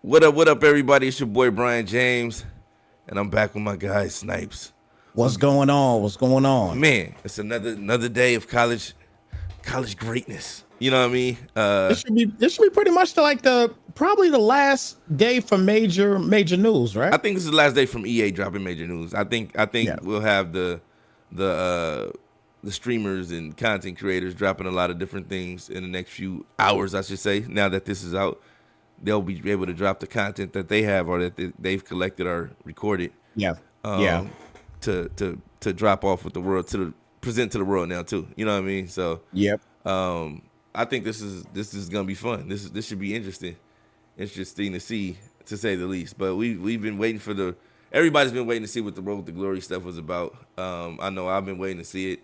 What up, everybody? It's your boy Brian James, and I'm back with my guy Snipes. What's going on? What's going on? Man, it's another day of college greatness. You know what I mean? This should be pretty much like probably the last day for major news, right? I think this is the last day from EA dropping major news. I think Yeah. we'll have the streamers and content creators dropping a lot of different things in the next few hours, I should say. Now that this is out, they'll be able to drop the content that they have or that they've collected or recorded. Yeah. Um, Yeah. to drop off with the world present to the world now too. You know what I mean? So Yep. I think this is gonna be fun. This should be interesting to see, to say the least. But we've been waiting for everybody's been waiting to see what the Road to Glory stuff was about. I know I've been waiting to see it.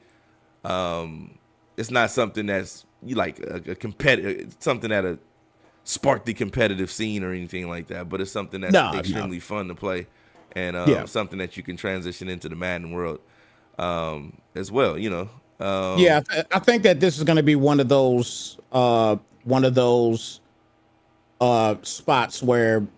It's not something that's like a competitive, something that spark the competitive scene or anything like that, but it's something that's extremely fun to play, and something that you can transition into the Madden world as well. I think that this is going to be one of those spots where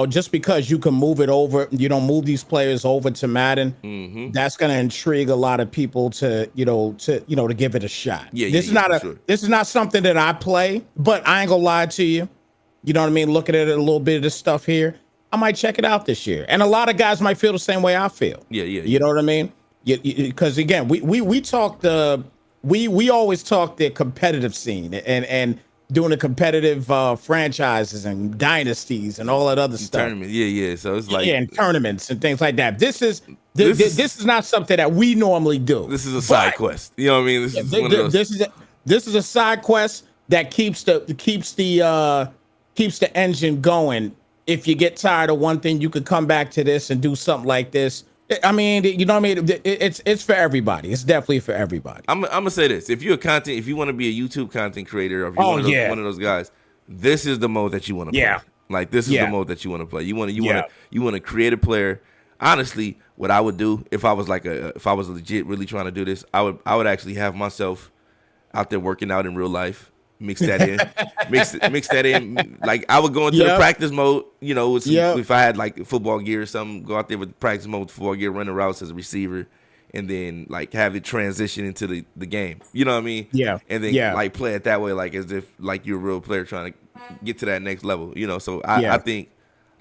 just because you can move it over, move these players over to Madden, that's going to intrigue a lot of people to give it a shot. This is not something that I play, but I ain't gonna lie to you. You know what I mean? Looking at it, a little bit of this stuff here, I might check it out this year. And a lot of guys might feel the same way I feel. You know what I mean? Because again, we talk we always talk the competitive scene and doing the competitive franchises and dynasties and all that other stuff. Tournaments, So it's like and tournaments and things like that. This is not something that we normally do. This is a side quest. You know what I mean? This is a side quest that keeps the engine going. If you get tired of one thing, you could come back to this and do something like this. I mean, you know what I mean? It's for everybody. It's definitely for everybody. I'm gonna say this: if you want to be a YouTube content creator, or if you're one of those guys, this is the mode that you want to play. Like this is the mode that you want to play. You want to create a player. Honestly, what I would do if I was legit really trying to do this, I would actually have myself out there working out in real life. Mix that in. Like I would go into the practice mode, if I had like football gear or something, go out there with practice mode, football gear, running routes as a receiver, and then like have it transition into the game. You know what I mean? Yeah. And then like play it that way, like as if like you're a real player trying to get to that next level. So I think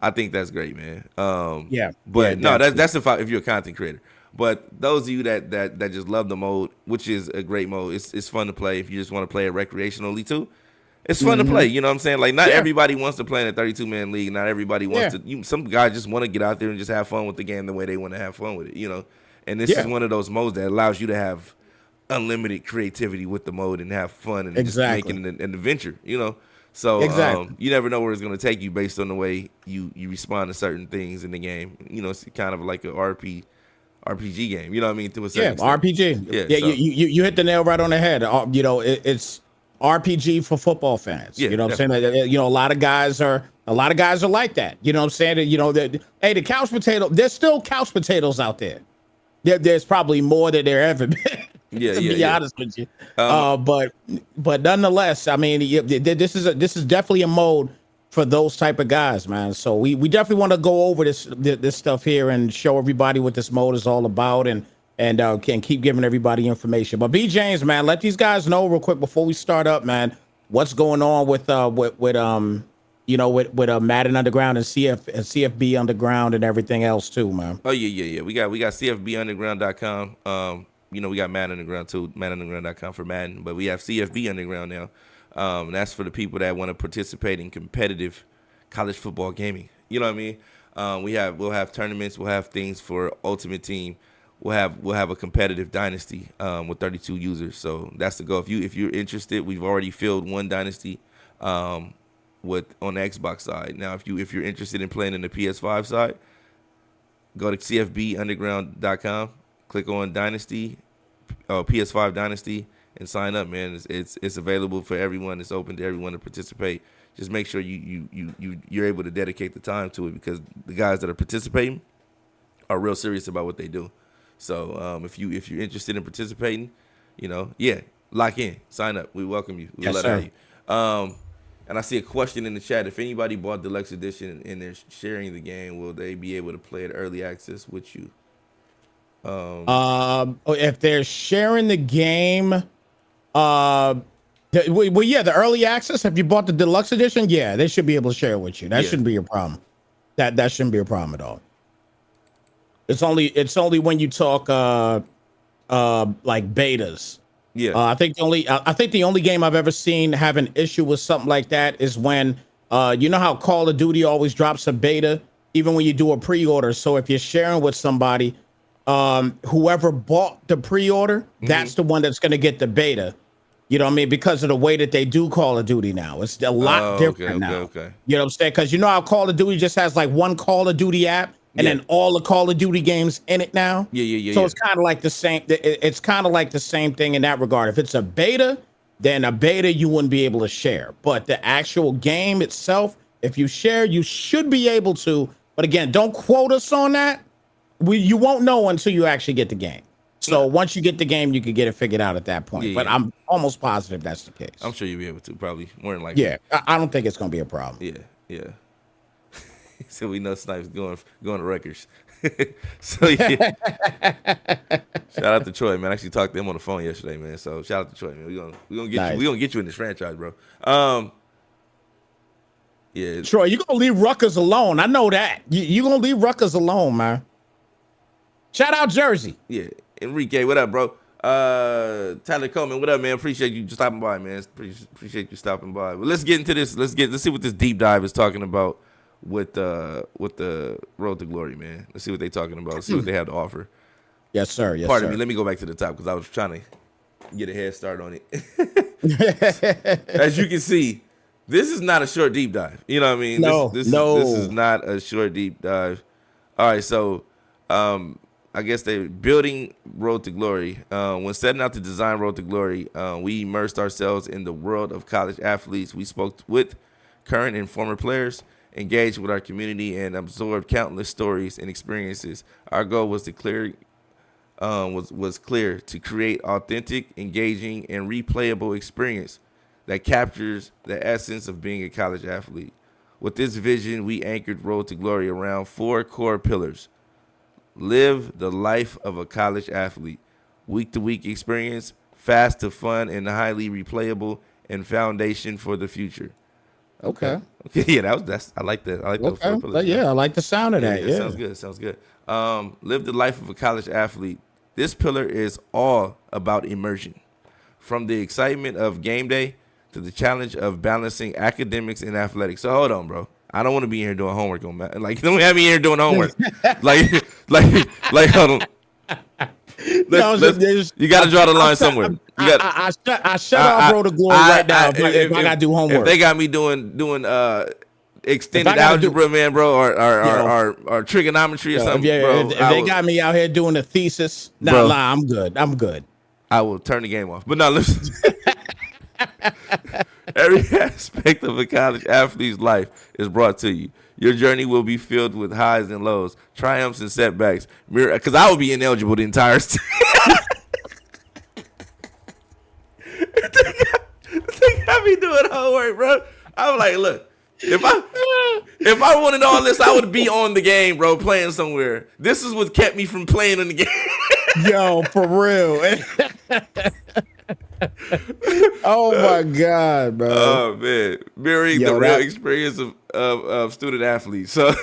that's great, man. That's if you're a content creator. But those of you that just love the mode, which is a great mode, it's fun to play. If you just want to play it recreationally too, it's fun to play. You know what I'm saying? Like not everybody wants to play in a 32-man league. Not everybody wants to. Some guys just want to get out there and just have fun with the game the way they want to have fun with it. And this is one of those modes that allows you to have unlimited creativity with the mode and have fun and just making an adventure. So you never know where it's going to take you based on the way you respond to certain things in the game. It's kind of like a RPG game, you know what I mean? To a certain extent. RPG. You hit the nail right on the head. It's RPG for football fans. You know what I'm saying? A lot of guys are like that. You know what I'm saying? The couch potato. There's still couch potatoes out there. There's probably more than there ever been. To be honest with you. But nonetheless, I mean, this is definitely a mode for those type of guys, man. So we definitely want to go over this stuff here and show everybody what this mode is all about and can keep giving everybody information. But B James, man, let these guys know real quick before we start up, man, what's going on with Madden Underground and CFB Underground and everything else too, man. Oh yeah. We got CFBunderground.com. We got Madden Underground too, MaddenUnderground.com for Madden, but we have CFB Underground now. And that's for the people that want to participate in competitive college football gaming. You know what I mean? We'll have tournaments. We'll have things for Ultimate Team. We'll have a competitive dynasty with 32 users. So that's the goal. If you're interested, we've already filled one dynasty on the Xbox side. Now, if you're interested in playing in the PS5 side, go to CFBunderground.com. Click on Dynasty, PS5 Dynasty, and sign up, man. It's available for everyone. It's open to everyone to participate. Just make sure you're able to dedicate the time to it because the guys that are participating are real serious about what they do. So if you're interested in participating, lock in, sign up. We welcome you. We'll let you. And I see a question in the chat. If anybody bought Deluxe Edition and they're sharing the game, will they be able to play it early access with you? If they're sharing the game, well, yeah, the early access. Have you bought the Deluxe Edition? Yeah, they should be able to share it with you. That shouldn't be a problem. That shouldn't be a problem at all. It's only when you talk like betas. Yeah. I think the only game I've ever seen have an issue with something like that is when you know how Call of Duty always drops a beta even when you do a pre-order. So if you're sharing with somebody, whoever bought the pre-order, that's the one that's going to get the beta. You know what I mean? Because of the way that they do Call of Duty now. It's a lot different now. Okay. You know what I'm saying? Because you know how Call of Duty just has like one Call of Duty app and then all the Call of Duty games in it now? Yeah. So it's kind of like the same. It's kind of like the same thing in that regard. If it's a beta, then a beta you wouldn't be able to share. But the actual game itself, if you share, you should be able to. But again, don't quote us on that. You won't know until you actually get the game. So once you get the game, you can get it figured out at that point. But I'm almost positive that's the case. I'm sure you'll be able to, probably more than likely. Yeah, I don't think it's going to be a problem. Yeah. So we know Snipes going to records. So yeah. Shout out to Troy, man. I actually talked to him on the phone yesterday, man. So shout out to Troy, man. We gonna get you. We gonna get you in this franchise, bro. Yeah. Troy, you gonna leave Rutgers alone. I know that. You gonna leave Rutgers alone, man. Shout out Jersey. Yeah. Enrique, what up, bro? Tyler Coleman, what up, man? Appreciate you stopping by, man. Appreciate you stopping by. But let's get into this. Let's see what this deep dive is talking about with the Road to Glory, man. Let's see what they're talking about. Let's see what they have to offer. Yes, sir. Yes, Pardon me. Let me go back to the top because I was trying to get a head start on it. As you can see, this is not a short deep dive. You know what I mean? No, this is not a short deep dive. All right, so I guess they're building Road to Glory. When setting out to design Road to Glory, we immersed ourselves in the world of college athletes. We spoke with current and former players, engaged with our community, and absorbed countless stories and experiences. Our goal was clear to create authentic, engaging, and replayable experience that captures the essence of being a college athlete. With this vision, we anchored Road to Glory around 4 core pillars. Live the life of a college athlete. Week-to-week experience, fast to fun and highly replayable, and foundation for the future. Okay. Yeah, that's I like that. I like those 4 pillars. Yeah, I like the sound of that. Yeah, sounds good. Live the life of a college athlete. This pillar is all about immersion. From the excitement of game day to the challenge of balancing academics and athletics. So hold on, bro. I don't want to be in here doing homework on Madden. Like, don't have me here doing homework. like, hold on. You got to draw the line somewhere. I shut off Road to Glory right now if I got to do homework. If they got me doing extended algebra, man, bro, or trigonometry or something, bro. If they got me out here doing a thesis, I'm good. I will turn the game off. But now listen. Every aspect of a college athlete's life is brought to you. Your journey will be filled with highs and lows, triumphs and setbacks. Because I would be ineligible the entire They got me doing homework, bro. I'm like, look, if I wanted all this, I would be on the game, bro, playing somewhere. This is what kept me from playing in the game. Yo, for real. Oh my God, bro. Oh man, mirroring the real experience of student athletes. So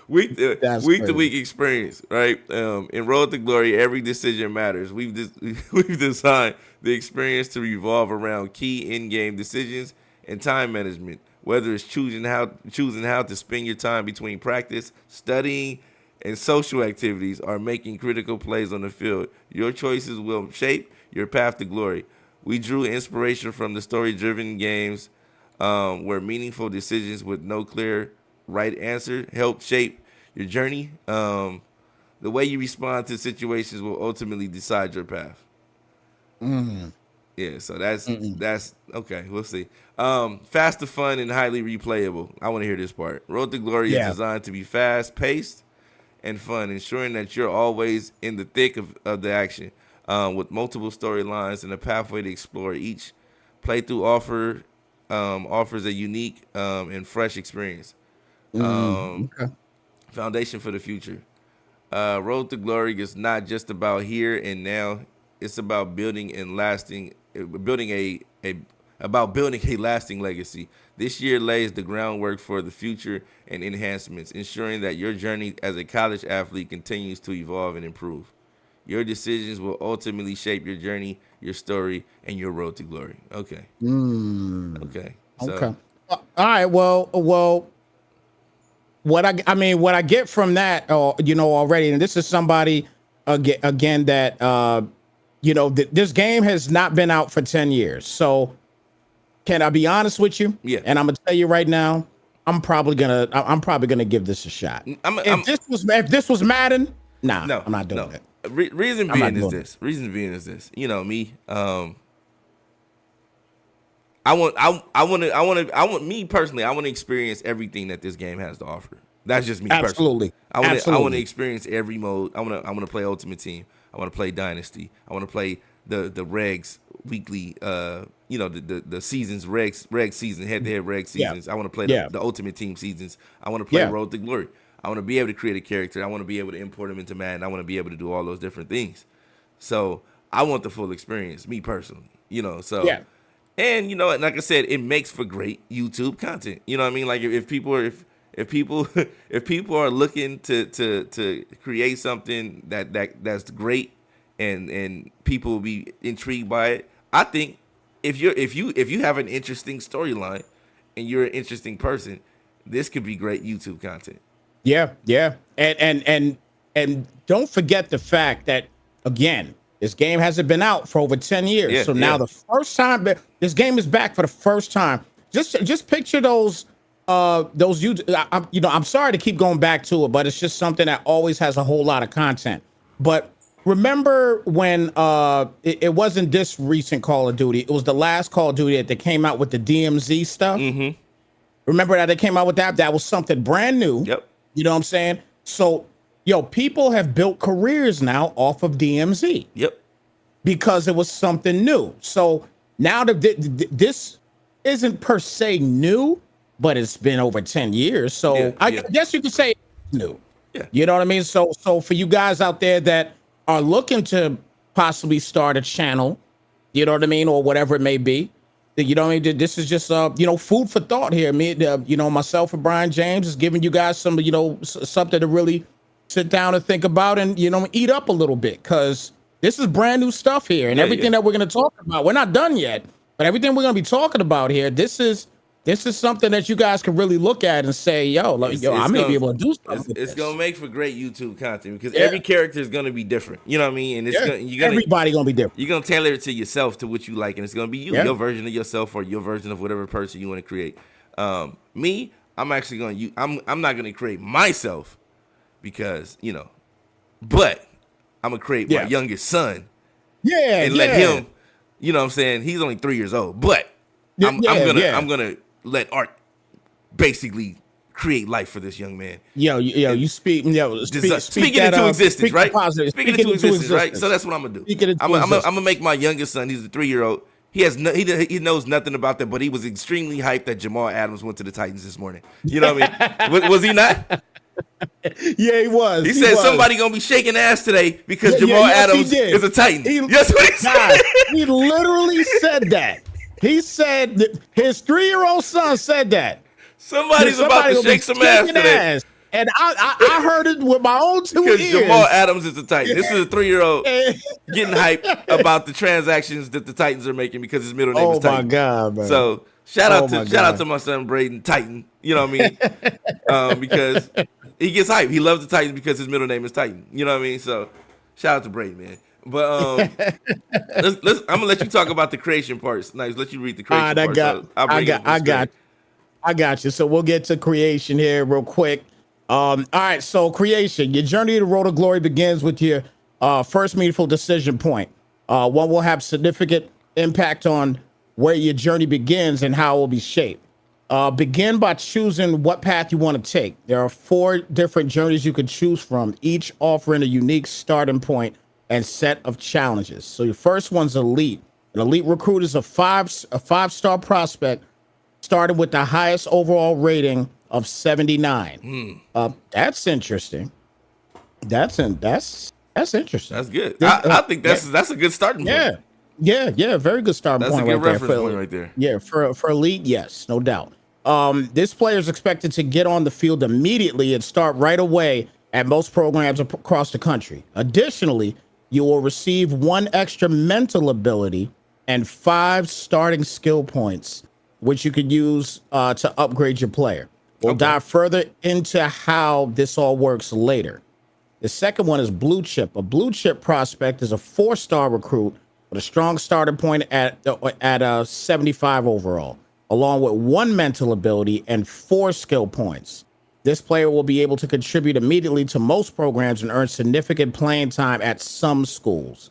week to week experience, right? In Road to Glory, every decision matters. We've designed the experience to revolve around key in-game decisions and time management. Whether it's choosing how to spend your time between practice, studying, and social activities, or making critical plays on the field, your choices will shape your path to glory. We drew inspiration from the story-driven games where meaningful decisions with no clear right answer help shape your journey. The way you respond to situations will ultimately decide your path. Yeah, so that's okay. We'll see. Fast to fun and highly replayable. I want to hear this part. Road to Glory is designed to be fast-paced and fun, ensuring that you're always in the thick of the action. With multiple storylines and a pathway to explore each playthrough offers a unique and fresh experience. Okay. Foundation for the future. Road to Glory is not just about here and now. It's about building a lasting legacy. This year lays the groundwork for the future and enhancements, ensuring that your journey as a college athlete continues to evolve and improve. Your decisions will ultimately shape your journey, your story, and your road to glory. Okay. Okay. So, Okay. All right. Well, what I get from that, already, and this is somebody again that this game has not been out for 10 years. So can I be honest with you? Yeah. And I'm gonna tell you right now, I'm probably gonna give this a shot. If this was Madden, no, I'm not doing it. Reason being is this. You know me. I want me personally. I want to experience everything that this game has to offer. That's just me. Absolutely. Personally. I want to experience every mode. I want to play Ultimate Team. I want to play Dynasty. I want to play the regs weekly. The seasons reg season, head to head reg seasons. I want to play the Ultimate Team seasons. I want to play Road to Glory. I want to be able to create a character. I want to be able to import them into Madden. I want to be able to do all those different things. So I want the full experience, me personally. And like I said, it makes for great YouTube content. You know what I mean? Like if people are looking to create something that's great and people will be intrigued by it, I think if you have an interesting storyline and you're an interesting person, this could be great YouTube content. Yeah. And don't forget the fact that, again, this game hasn't been out for over 10 years. Now the first time this game is back for the first time, just picture those YouTube. I'm sorry to keep going back to it, but it's just something that always has a whole lot of content. But remember when it wasn't this recent Call of Duty, it was the last Call of Duty that they came out with the DMZ stuff. Mm-hmm. Remember that they came out with that? That was something brand new. Yep. You know what I'm saying? So, people have built careers now off of DMZ. Yep. Because it was something new. So now this isn't per se new, but it's been over 10 years. So I guess you could say it's new. Yeah. You know what I mean? So for you guys out there that are looking to possibly start a channel, you know what I mean, or whatever it may be, you know what I mean? This is just food for thought here. Myself and Brian James is giving you guys some something to really sit down and think about and eat up a little bit, because this is brand new stuff here, and everything that we're going to talk about, we're not done yet, but everything we're going to be talking about here, this is something that you guys can really look at and say, I may be able to do something. It's going to make for great YouTube content, because every character is going to be different. You know what I mean? And everybody going to be different. You're going to tailor it to yourself, to what you like, and it's going to be your version of yourself, or your version of whatever person you want to create. Me, I'm actually going to I'm not going to create myself, because but I'm gonna create my youngest son, and let him. You know what I'm saying? He's only 3 years old, but I'm gonna let Art basically create life for this young man. You speak speak it into existence, right? Speak it into existence, right? So that's what I'm gonna do. I'm gonna make my youngest son. He's a 3-year-old. He knows nothing about that, but he was extremely hyped that Jamal Adams went to the Titans this morning. You know what I mean? Was he not? Yeah, he was. He said somebody gonna be shaking ass today because Jamal Adams is a Titan. That's what he said. He literally said that. He said that his 3-year-old son said that. Somebody's about to shake some ass today. And I heard it with my own 2 ears. Because Jamal Adams is a Titan. This is a 3-year-old getting hyped about the transactions that the Titans are making because his middle name is Titan. Oh my God, man. So shout out to my son Braden Titan. You know what I mean? Because he gets hyped. He loves the Titans because his middle name is Titan. You know what I mean? So shout out to Braden, man. But I'm gonna let you talk about the creation parts. Nice, let you read the creation parts. I got you. So we'll get to creation here real quick. All right. So creation, your journey to the road of glory begins with your first meaningful decision point. One will have significant impact on where your journey begins and how it will be shaped. Begin by choosing what path you want to take. There are 4 different journeys you can choose from, each offering a unique starting point and set of challenges. So your first one's elite. An elite recruit is a five-star prospect started with the highest overall rating of 79. That's interesting. That's interesting. That's good. I think that's a good starting point. Yeah. Very good starting point. That's a good reference point right there. Yeah, for elite, yes, no doubt. This player is expected to get on the field immediately and start right away at most programs across the country. Additionally, you will receive 1 extra mental ability and 5 starting skill points, which you could use to upgrade your player. We'll dive further into how this all works later. The second one is blue chip. A blue chip prospect is a 4-star recruit with a strong starting point at 75 overall, along with 1 mental ability and 4 skill points. This player will be able to contribute immediately to most programs and earn significant playing time at some schools.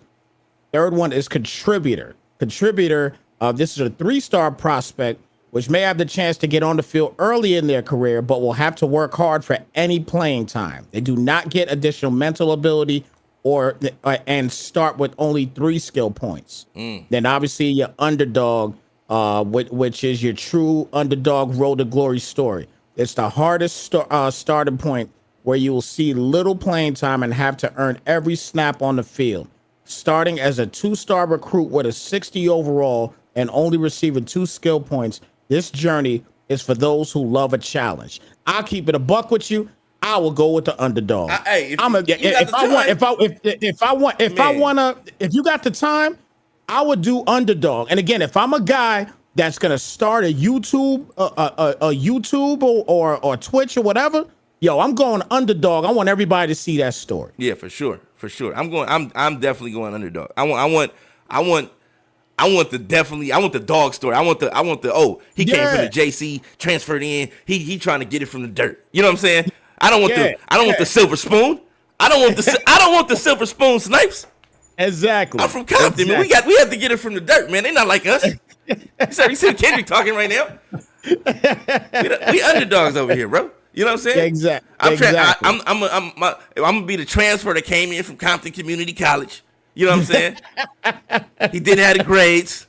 Third one is contributor. This is a 3-star prospect, which may have the chance to get on the field early in their career, but will have to work hard for any playing time. They do not get additional mental ability and start with only 3 skill points. Then obviously your underdog, which is your true underdog road to glory story. It's the hardest starting point where you will see little playing time and have to earn every snap on the field. Starting as a 2-star recruit with a 60 overall and only receiving 2 skill points, this journey is for those who love a challenge. I'll keep it a buck with you. I will go with the underdog. If you got the time, I would do underdog. And again, if I'm a guy that's gonna start a YouTube, or Twitch or whatever, I'm going underdog. I want everybody to see that story. Yeah, for sure. I'm definitely going underdog. I want the dog story. I want the he came from the JC, transferred in. He trying to get it from the dirt. You know what I'm saying? I don't want the silver spoon. I don't want the silver spoon snipes. Exactly. I'm from Compton, man. We have to get it from the dirt, man. They not like us. You see Kendrick talking right now? We underdogs over here, bro. You know what I'm saying? Exactly. I'm gonna be the transfer that came in from Compton Community College. You know what I'm saying? He didn't have the grades.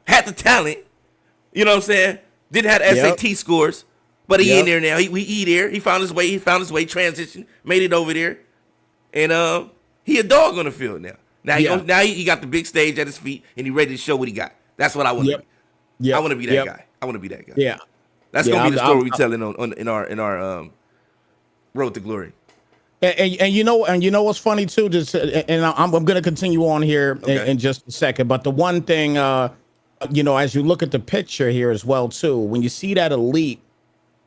Had the talent. You know what I'm saying? Didn't have the SAT scores. But he in there now. He there. He found his way. Transitioned. Made it over there. And he a dog on the field now. Now he got the big stage at his feet and he ready to show what he got. That's what I want to be. I want to be that guy. I want to be that guy. Yeah. That's gonna be the story we telling in our road to glory. And you know what's funny too? I'm going to continue on here in just a second. But the one thing, as you look at the picture here as well too, when you see that elite,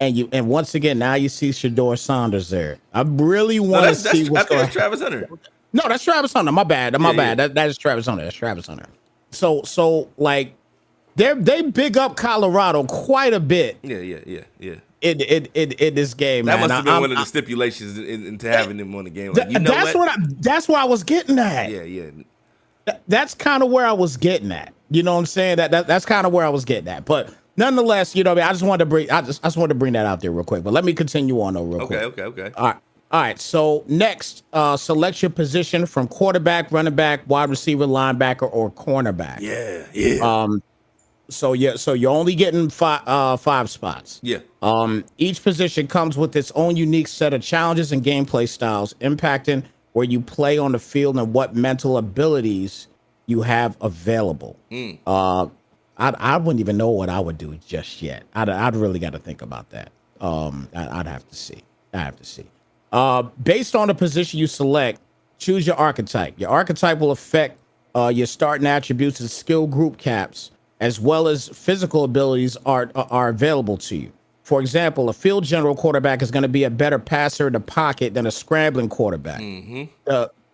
and once again now you see Shedeur Saunders there. I really want to see what's going on. That's Travis Hunter. No, that's Travis Hunter. My bad. That is Travis Hunter. That's Travis Hunter. So like they big up Colorado quite a bit. Yeah. In this game, that man. must have been one of the stipulations into having him on the game. Like, that's where I was getting at. Yeah. That's kind of where I was getting at. You know what I'm saying? That's kind of where I was getting at. But nonetheless, I just wanted to bring that out there real quick. But let me continue on though, real quick. Okay. All right. So next, select your position from quarterback, running back, wide receiver, linebacker, or cornerback. Yeah. So you're only getting 5 spots. Yeah. Each position comes with its own unique set of challenges and gameplay styles, impacting where you play on the field and what mental abilities you have available. I wouldn't even know what I would do just yet. I'd really got to think about that. I'd have to see. Based on the position you select, choose your archetype. Your archetype will affect your starting attributes and skill group caps, as well as physical abilities are available to you. For example, a field general quarterback is going to be a better passer in the pocket than a scrambling quarterback.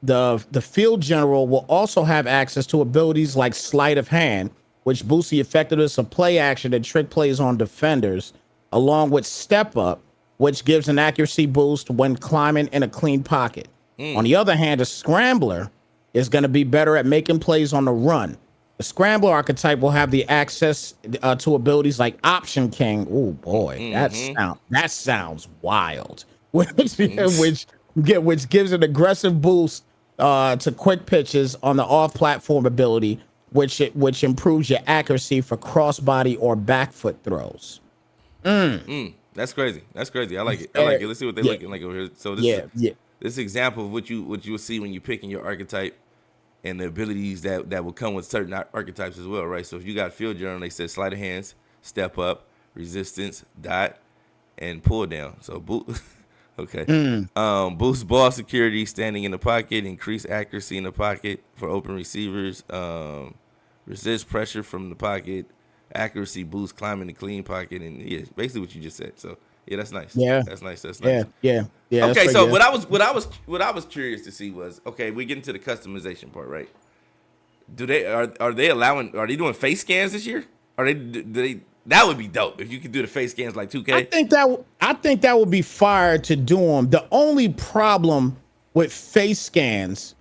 The field general will also have access to abilities like sleight of hand, which boosts the effectiveness of play action and trick plays on defenders, along with step up, which gives an accuracy boost when climbing in a clean pocket. On the other hand, a scrambler is going to be better at making plays on the run. The scrambler archetype will have the access to abilities like Option King. Oh boy, that sounds wild. Which gives an aggressive boost to quick pitches on the off-platform ability, which improves your accuracy for crossbody or back foot throws. That's crazy. That's crazy. I like it. I like it. Let's see what they're looking like over here. So this is example of what you will see when you're picking your archetype and the abilities that will come with certain archetypes as well, right? So if you got field journal, they said sleight of hands, step up, resistance, dot, and pull down. So okay. Boost ball security, standing in the pocket, increase accuracy in the pocket for open receivers, resist pressure from the pocket, accuracy boost, climbing the clean pocket, and basically what you just said. So that's nice. Yeah, that's nice. That's nice. Yeah. Okay, so what I was curious to see was, okay, we get into the customization part, right? Are they doing face scans this year? That would be dope if you could do the face scans like 2K. I think that would be fire to do them. The only problem with face scans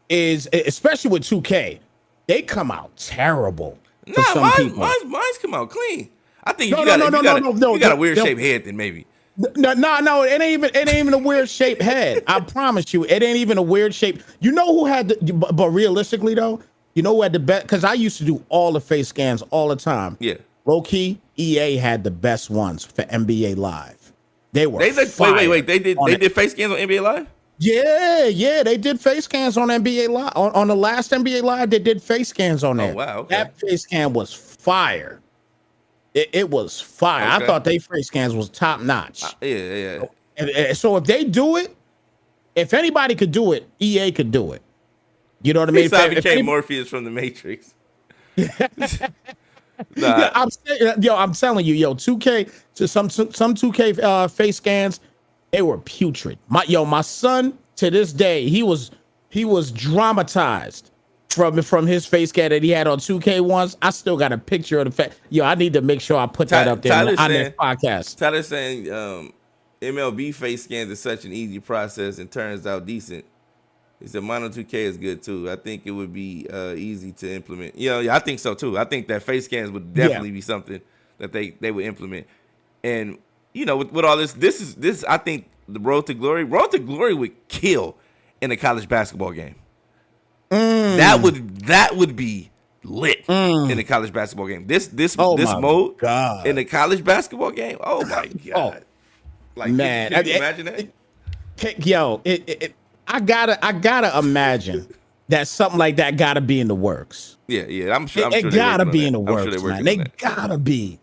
is, especially with 2K, they come out terrible. Mine's come out clean. I think if you got a weird shaped head, then maybe. No, it ain't even a weird shaped head. I promise you, it ain't even a weird shape. You know who had but realistically though, you know who had the best? Because I used to do all the face scans all the time. Yeah. Low key, EA had the best ones for NBA Live. They were. Wait. They did face scans on NBA Live. Yeah, they did face scans on NBA Live. On the last NBA Live, they did face scans on there. Oh wow, okay. That face scan was fire. It was fire. Okay. I thought they face scans was top notch. Yeah. So if they do it, if anybody could do it, EA could do it. You know what I mean? I became Morpheus from the Matrix. Nah. I'm telling you, 2K to some 2K face scans, they were putrid. My son to this day, he was dramatized from his face scan that he had on 2K once. I still got a picture of the fact. I need to make sure I put that up there on this podcast. Tyler's saying MLB face scans is such an easy process and turns out decent. He said Mono 2K is good too. I think it would be easy to implement. I think so too. I think that face scans would definitely be something that they would implement. And with all this I think the Road to Glory would kill in a college basketball game. That would be lit in a college basketball game. This mode in a college basketball game. Oh my god! Man, can you imagine that? I gotta imagine that something like that gotta be in the works. Yeah. I'm sure it gotta be in the works, man. They gotta be.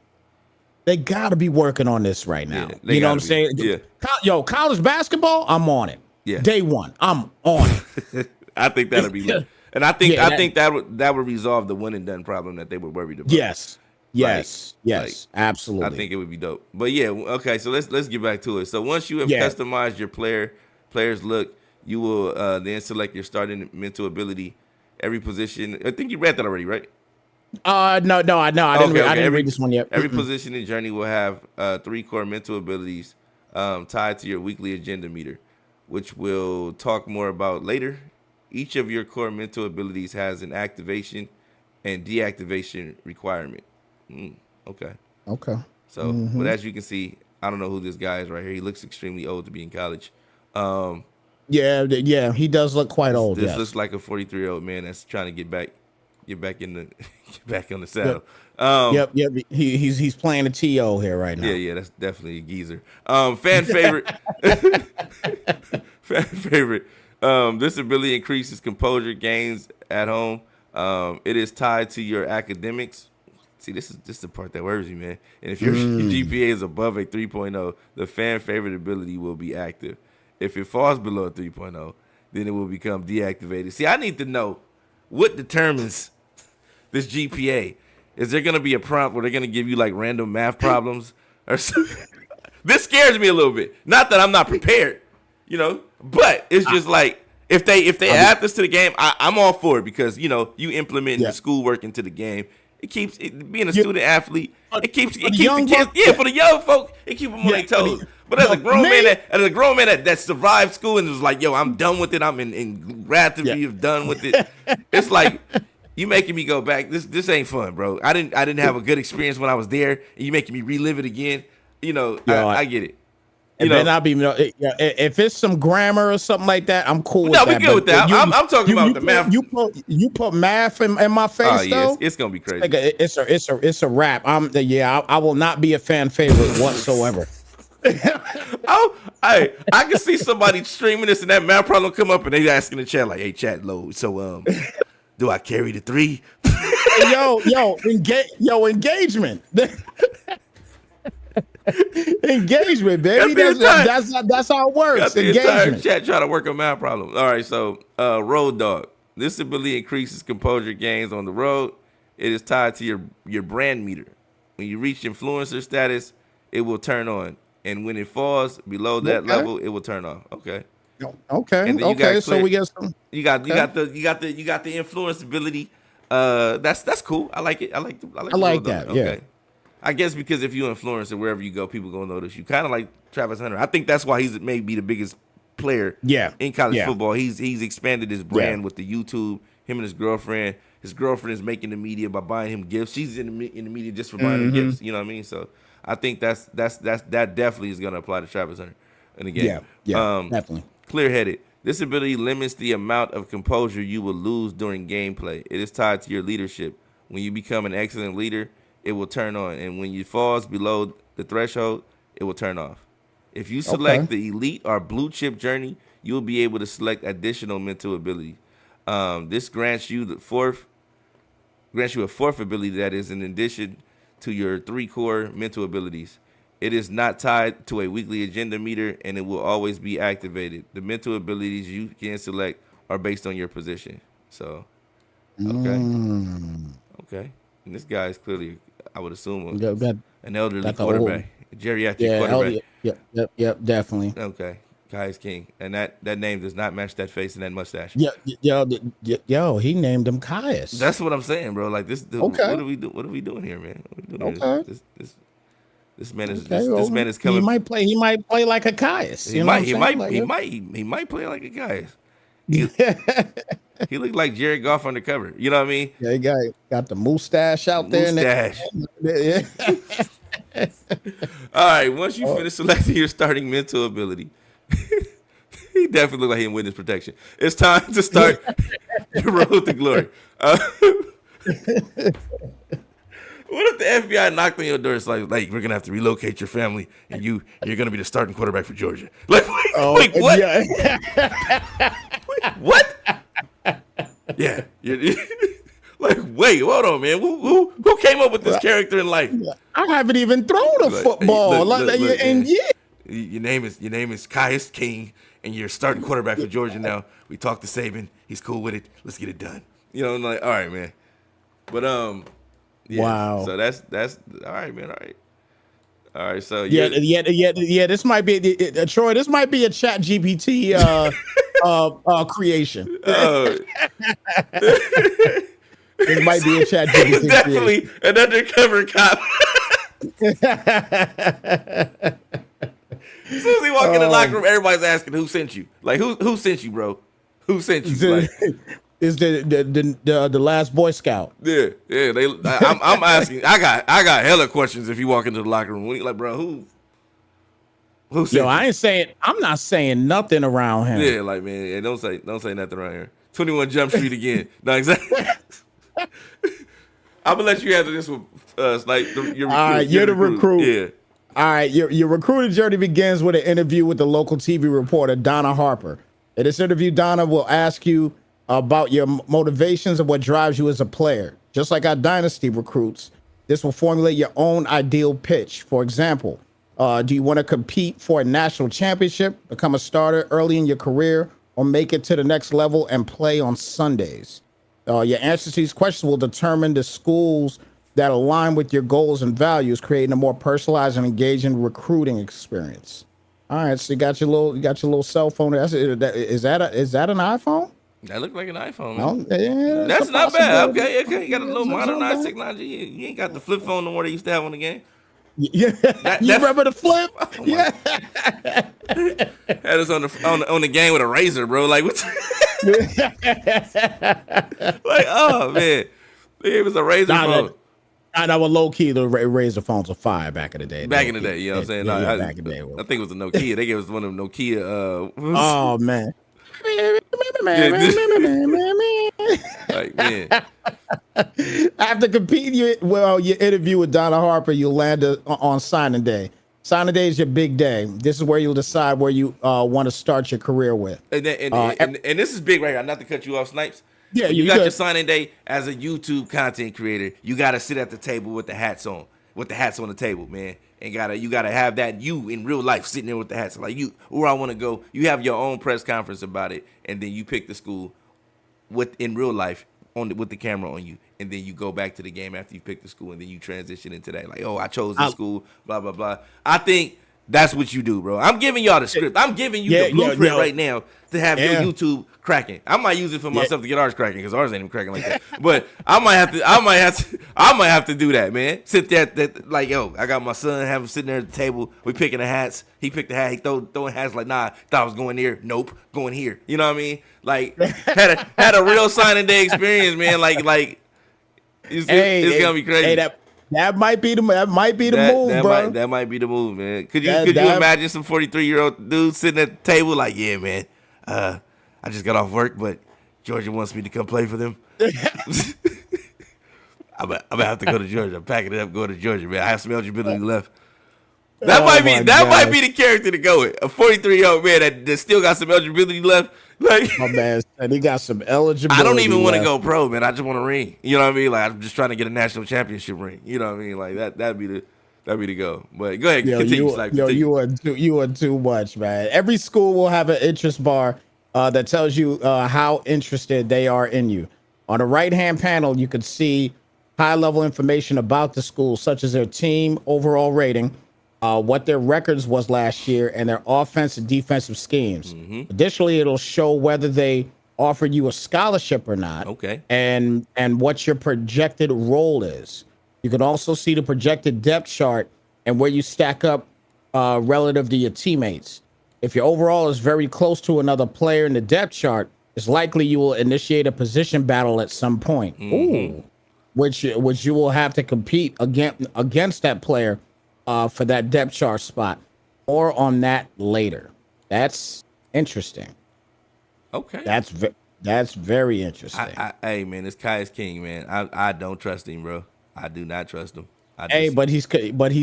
They gotta be working on this right now. Yeah, you know what I'm saying? Yeah. College basketball, I'm on it. Yeah. Day one, I'm on it. I think that'll be lit. And I think that would resolve the one and done problem that they were worried about. Yes, absolutely. I think it would be dope. But yeah, okay. So let's get back to it. So once you have customized your player's look, you will then select your starting mental ability. Every position. I think you read that already, right? No, I didn't read this one yet. Every position in Journey will have 3 core mental abilities tied to your weekly agenda meter, which we'll talk more about later. Each of your core mental abilities has an activation and deactivation requirement. Okay. So, but as you can see, I don't know who this guy is right here. He looks extremely old to be in college. Yeah, he does look quite old. This looks like a 43-year-old man that's trying to get back on the saddle. Yep. He's playing a TO here right now. Yeah, that's definitely a geezer. Fan favorite. Fan favorite. This ability increases composure gains at home. It is tied to your academics. See, this is the part that worries me, man. And if your GPA is above a 3.0, the fan favorite ability will be active. If it falls below a 3.0, then it will become deactivated. See, I need to know what determines this GPA. Is there going to be a prompt where they're going to give you like random math problems or something? This scares me a little bit. Not that I'm not prepared, but it's just like if they add this to the game, I'm all for it because you implement the schoolwork into the game. It keeps being a student athlete. It keeps the kids. For the young folk, it keeps them on their toes. But as a grown man that survived school and was like, I'm done with it. I'm glad to be done with it. It's like you making me go back. This ain't fun, bro. I didn't have a good experience when I was there, and you making me relive it again. I get it. It better not be. If it's some grammar or something like that, I'm cool with that. No, we good with that. I'm talking about the math. You put math in my face, though. It's gonna be crazy. It's a wrap. I will not be a fan favorite whatsoever. I can see somebody streaming this and that math problem come up and they asking the chat like, "Hey, chat load. So do I carry the 3?" Engagement. Engagement, baby. That's how it works. Got the entire chat trying to work a math problem. All right, so Road Dog. This ability increases composure gains on the road. It is tied to your brand meter. When you reach influencer status, it will turn on, and when it falls below that level, it will turn off. Okay. Okay. So we get some. You got the influence ability. That's cool. I like it. I like that. Okay. Yeah. I guess because if you influence it wherever you go, people gonna notice you. Kind of like Travis Hunter. I think that's why he's maybe the biggest player. In college football, he's expanded his brand with the YouTube. Him and his girlfriend. His girlfriend is making the media by buying him gifts. She's in the media just for buying him gifts. You know what I mean? So I think that definitely is gonna apply to Travis Hunter in the game. Yeah, definitely. Clear-headed. This ability limits the amount of composure you will lose during gameplay. It is tied to your leadership. When you become an excellent leader, it will turn on, and when you falls below the threshold, it will turn off. If you select the elite or blue chip journey, you will be able to select additional mental ability. This grants you a fourth ability that is in addition to your 3 core mental abilities. It is not tied to a weekly agenda meter, and it will always be activated. The mental abilities you can select are based on your position. So, okay. And this guy is clearly, I would assume, an elderly quarterback, geriatric quarterback. Yep, definitely. Okay, Guy is king, and that name does not match that face and that mustache. Yo, he named him Caius. That's what I'm saying, bro. Like this. What are we doing here, man? This man is this man is coming. He might play like a Caius. He might play like a Caius. He looked like Jared Goff undercover. You know what I mean? Yeah, he got the mustache out there. All right. Once you finish selecting your starting mental ability, he definitely looked like he in witness protection. It's time to start your road to glory. What if the FBI knocked on your door? It's like we're gonna have to relocate your family, and you're gonna be the starting quarterback for Georgia. Like, wait, what? Yeah. Wait, what? Yeah. Like, wait, hold on, man. Who came up with this character in life? I haven't even thrown a football. Your name is Caius King, and you're starting quarterback for Georgia now. We talked to Saban. He's cool with it. Let's get it done. You know, I'm like, all right, man. But yeah, wow. So that's all right, man. All right. So this might be Troy. This might be a Chat GPT creation. It might be a Chat GPT. Definitely an undercover cop. As soon as he walk in the locker room, everybody's asking who sent you. Like who sent you, bro? Who sent you? Is the last Boy Scout? Yeah. I'm asking. I got hella questions if you walk into the locker room. Like, bro, who sent you? I'm not saying nothing around him. Yeah, like, man, yeah, don't say nothing around here. 21 Jump Street again. No, exactly. I'm gonna let you answer this one. Like your recruit. All right, you're the recruit. Yeah. All right, your recruiting journey begins with an interview with the local TV reporter Donna Harper. In this interview, Donna will ask you about your motivations and what drives you as a player. Just like our dynasty recruits, this will formulate your own ideal pitch. For example, do you want to compete for a national championship, become a starter early in your career, or make it to the next level and play on Sundays? Your answers to these questions will determine the schools that align with your goals and values, creating a more personalized and engaging recruiting experience. All right, so you got your little cell phone. Is that an iPhone? That looked like an iPhone. No, yeah, that's not bad. Okay. You got a little modernized technology. You ain't got the flip phone no more they used to have on the game. Yeah, you remember the flip? Oh yeah, had us on the game with a razor, bro. Like what? Like, oh man, it was a razor phone. I know, low key, the Razor phones were fire back in the day. Back in the day, you know what I'm saying? Yeah, back in the day. I think it was a Nokia. They gave us one of them Nokia. Oh man. Like, man. After competing, your interview with Donna Harper, you land on signing day. Signing day is your big day. This is where you'll decide where you want to start your career with. And this is big right now. Not to cut you off, Snipes. Yeah, you got your signing day as a YouTube content creator. You got to sit at the table with the hats on, the table, man. And you gotta have that you in real life sitting there with the hats, like you where I want to go. You have your own press conference about it, and then you pick the school in real life with the camera on you, and then you go back to the game after you pick the school, and then you transition into that. Like, oh, I chose this school, blah blah blah. I think that's what you do, bro. I'm giving y'all the script. I'm giving you the blueprint right now to have your YouTube cracking. I might use it for myself to get ours cracking because ours ain't even cracking like that. But I might have to do that, man. Sit there, like, yo, I got my son, have him sitting there at the table. We picking the hats. He picked the hat. He throwing hats like, nah, thought I was going there. Nope, going here. You know what I mean? Like, had a real signing day experience, man. Like, it's gonna be crazy. Hey, that might be the move, bro. That might be the move, man. Could you imagine some 43-year-old dude sitting at the table like, yeah, man, I just got off work, but Georgia wants me to come play for them. I'm gonna have to go to Georgia. I'm packing it up, going to Georgia, man. I have some eligibility left. That might be the character to go with. A 43-year-old man that still got some eligibility left. Like, my man said he got some eligibility. I don't even want to go pro, man. I just want a ring. You know what I mean? Like, I'm just trying to get a national championship ring. You know what I mean? Like that'd be the go. But go ahead, continue. You are too much, man. Every school will have an interest bar that tells you how interested they are in you. On the right-hand panel, you can see high-level information about the school, such as their team overall rating, what their records was last year, and their offense and defensive schemes. Mm-hmm. Additionally, it'll show whether they offered you a scholarship or not. Okay. And what your projected role is. You can also see the projected depth chart and where you stack up relative to your teammates. If your overall is very close to another player in the depth chart, it's likely you will initiate a position battle at some point. Mm-hmm. Ooh, which you will have to compete against that player for that depth chart spot. More on that later. That's interesting. Okay. That's very interesting. Hey, man, this Kai is king, man. I don't trust him, bro. I do not trust him. But he's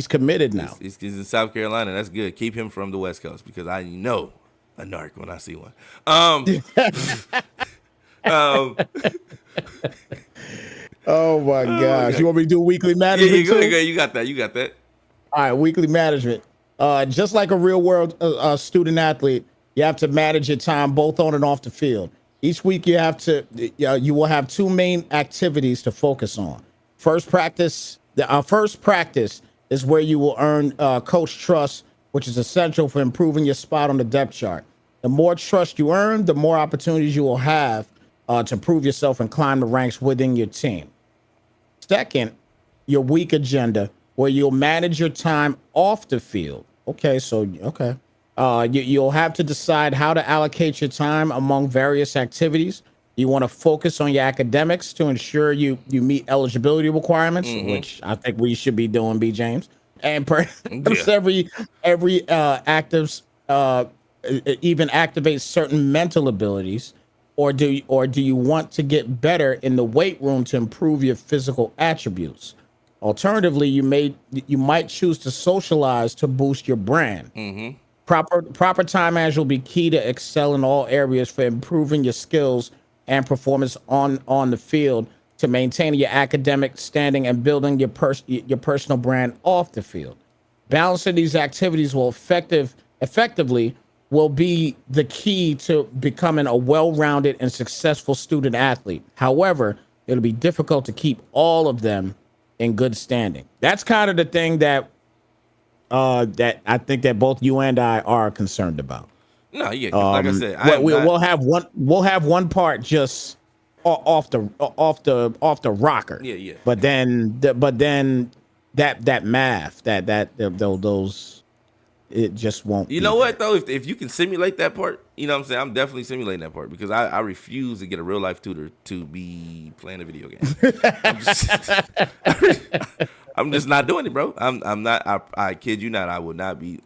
committed now. He's in South Carolina. That's good. Keep him from the West Coast because I know a narc when I see one. Oh my gosh! You want me to do weekly management? Yeah, go ahead. You got that. All right, weekly management. Just like a real world student athlete, you have to manage your time both on and off the field. Each week, you will have two main activities to focus on. First practice is where you will earn coach trust, which is essential for improving your spot on the depth chart. The more trust you earn, the more opportunities you will have to prove yourself and climb the ranks within your team. Second, your week agenda, where you'll manage your time off the field. You'll have to decide how to allocate your time among various activities. You want to focus on your academics to ensure you meet eligibility requirements, which I think we should be doing, B. James. And perhaps every actives even activates certain mental abilities. Or do you want to get better in the weight room to improve your physical attributes? Alternatively, you might choose to socialize to boost your brand. Mm-hmm. Proper time management will be key to excel in all areas for improving your skills and performance on the field, to maintaining your academic standing and building your personal brand off the field. Balancing these activities will effectively will be the key to becoming a well-rounded and successful student athlete. However, it'll be difficult to keep all of them in good standing. That's kind of the thing that I think that both you and I are concerned about. No, yeah, like I said, we'll have one part just off the rocker. Yeah. But then that math, those it just won't. You know what though? If you can simulate that part, you know what I'm saying. I'm definitely simulating that part because I refuse to get a real life tutor to be playing a video game. I'm just not doing it, bro. I'm not. I kid you not. I will not be.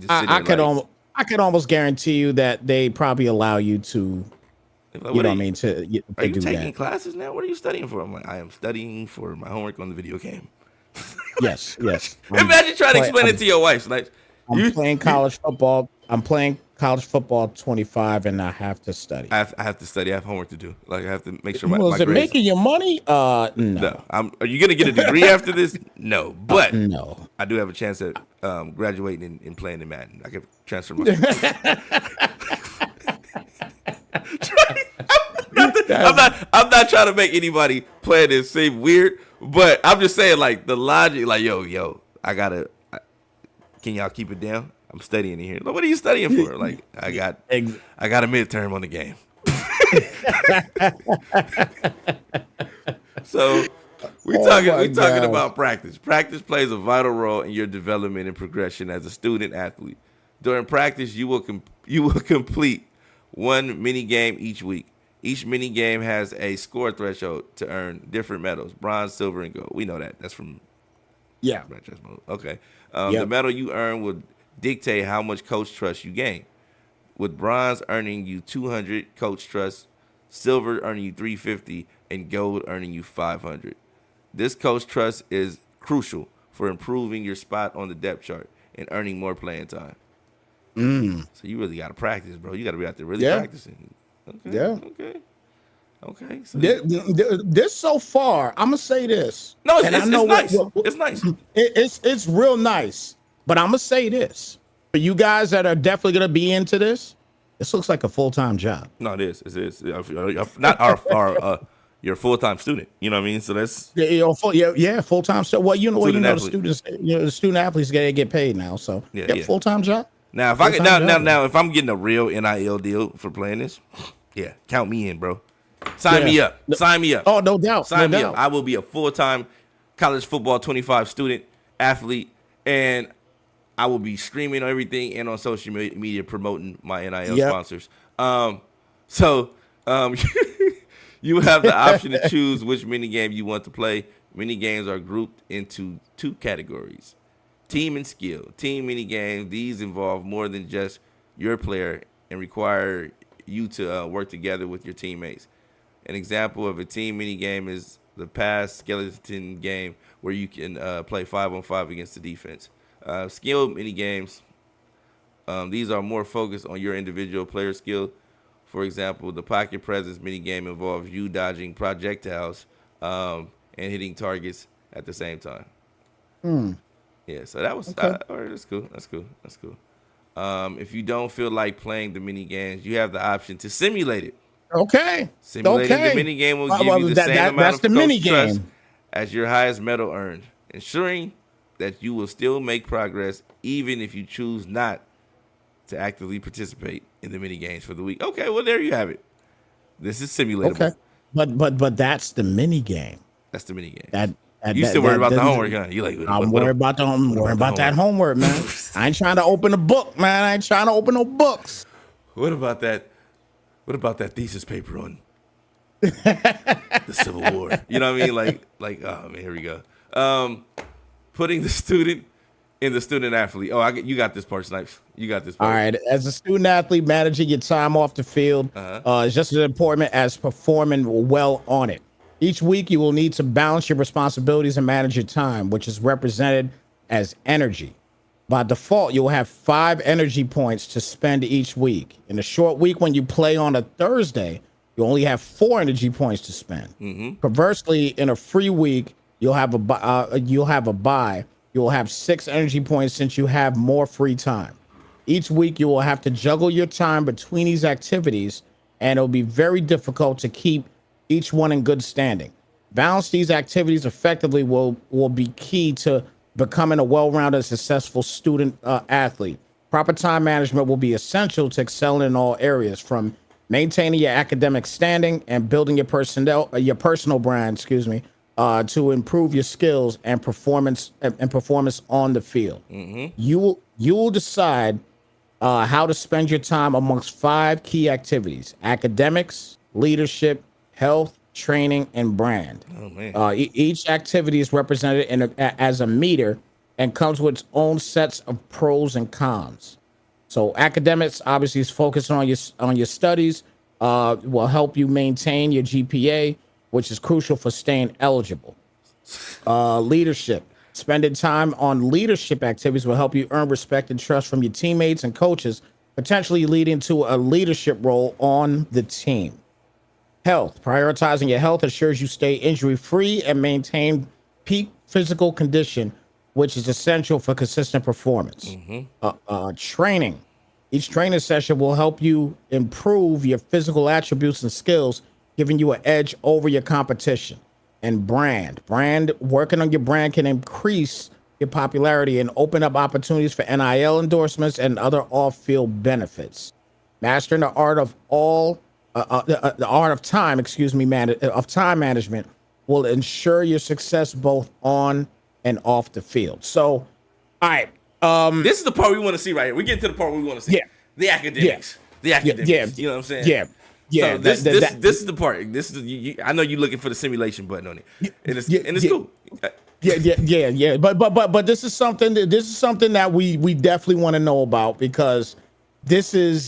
I could almost guarantee you that they probably allow you to. Like, you know what I mean? To are you do taking that. classes now? What are you studying for? I'm like, I am studying for my homework on the video game. Yes. Imagine trying to explain it to your wife. Like, I'm playing college football. I'm playing college football 25, and I have to study. I have to study. I have homework to do. Like, I have to make sure my Was it grades. making you money? No. Are you gonna get a degree after this? No. But no. I do have a chance at graduating and playing in Madden. I can transfer my. I'm not trying to make anybody play this seem weird, but I'm just saying like the logic. Like, yo, can y'all keep it down? I'm studying in here. Like, what are you studying for? Like, I got a midterm on the game. So we talking about practice. Practice plays a vital role in your development and progression as a student athlete. During practice, you will complete one mini game each week. Each mini game has a score threshold to earn different medals: bronze, silver, and gold. We know that. That's from Okay. The medal you earn will dictate how much coach trust you gain. With bronze earning you 200 coach trust, silver earning you 350, and gold earning you 500. This coach trust is crucial for improving your spot on the depth chart and earning more playing time. So you really got to practice, bro. You got to be out there really practicing. Okay. Yeah. Okay. So this so far, I'm gonna say this. No, it's nice. It's nice. It's real nice. But I'm gonna say this for you guys that are definitely gonna be into this. This looks like a full-time job. No, it is. It is. Not our you're a full-time student. You know what I mean? So that's full-time. So well, the students, the student athletes get paid now. So full-time job. Now if I get now if I'm getting a real NIL deal for playing this, count me in, bro. Sign me up. Sign me up. Oh, no doubt. Sign me up. I will be a full-time college football 25 student athlete, and I will be streaming everything and on social media promoting my NIL sponsors. You have the option to choose which mini game you want to play. Mini games are grouped into two categories: team and skill. Team mini games, these involve more than just your player and require you to work together with your teammates. An example of a team mini game is the pass skeleton game, where you can play 5-on-5 against the defense. Skill mini games, these are more focused on your individual player skill. For example, the pocket presence mini game involves you dodging projectiles and hitting targets at the same time. Yeah, so that was all right. That's cool. If you don't feel like playing the mini games, you have the option to simulate it. Okay. Simulating the mini game will give you the same amount of coach trust as your highest medal earned, ensuring that you will still make progress even if you choose not to actively participate in the mini games for the week. Okay, well there you have it. This is simulatable. Okay, but that's the mini game. That's the mini game. You still worried about the homework, huh? You like? I'm worried about that homework, man. I ain't trying to open a book, man. I ain't trying to open no books. What about that? What about that thesis paper on the Civil War? You know what I mean? Like, oh man, here we go. Putting the student in the student athlete. Oh, you got this part, Snipes. You got this part. All right. As a student athlete, managing your time off the field is just as important as performing well on it. Each week, you will need to balance your responsibilities and manage your time, which is represented as energy. By default, you'll have 5 energy points to spend each week. In a short week, when you play on a Thursday, you only have 4 energy points to spend. Conversely, in a free week, you'll have a bye. You'll have 6 energy points since you have more free time. Each week, you will have to juggle your time between these activities, and it'll be very difficult to keep each one in good standing. Balance these activities effectively will be key to becoming a well-rounded, successful student athlete. Proper time management will be essential to excel in all areas, from maintaining your academic standing and building your personal brand, to improve your skills and performance on the field. You will decide how to spend your time amongst 5 key activities: academics, leadership, health, training, and brand. Oh man. Each activity is represented as a meter and comes with its own sets of pros and cons. So academics obviously is focused on your studies. Will help you maintain your GPA, which is crucial for staying eligible. Leadership. Spending time on leadership activities will help you earn respect and trust from your teammates and coaches, potentially leading to a leadership role on the team. Health. Prioritizing your health ensures you stay injury free and maintain peak physical condition, which is essential for consistent performance. Training. Each training session will help you improve your physical attributes and skills, giving you an edge over your competition. And brand. Working on your brand can increase your popularity and open up opportunities for NIL endorsements and other off-field benefits. Mastering the art of time, of time management will ensure your success both on and off the field. So, all right. This is the part we want to see right here. We get to the part we want to see. Yeah. The academics. Yeah. The academics. Yeah. You know what I'm saying? Yeah. Yeah. So this is the part. This is I know you're looking for the simulation button on it, and it's cool. Yeah. But this is something that we definitely want to know about, because it's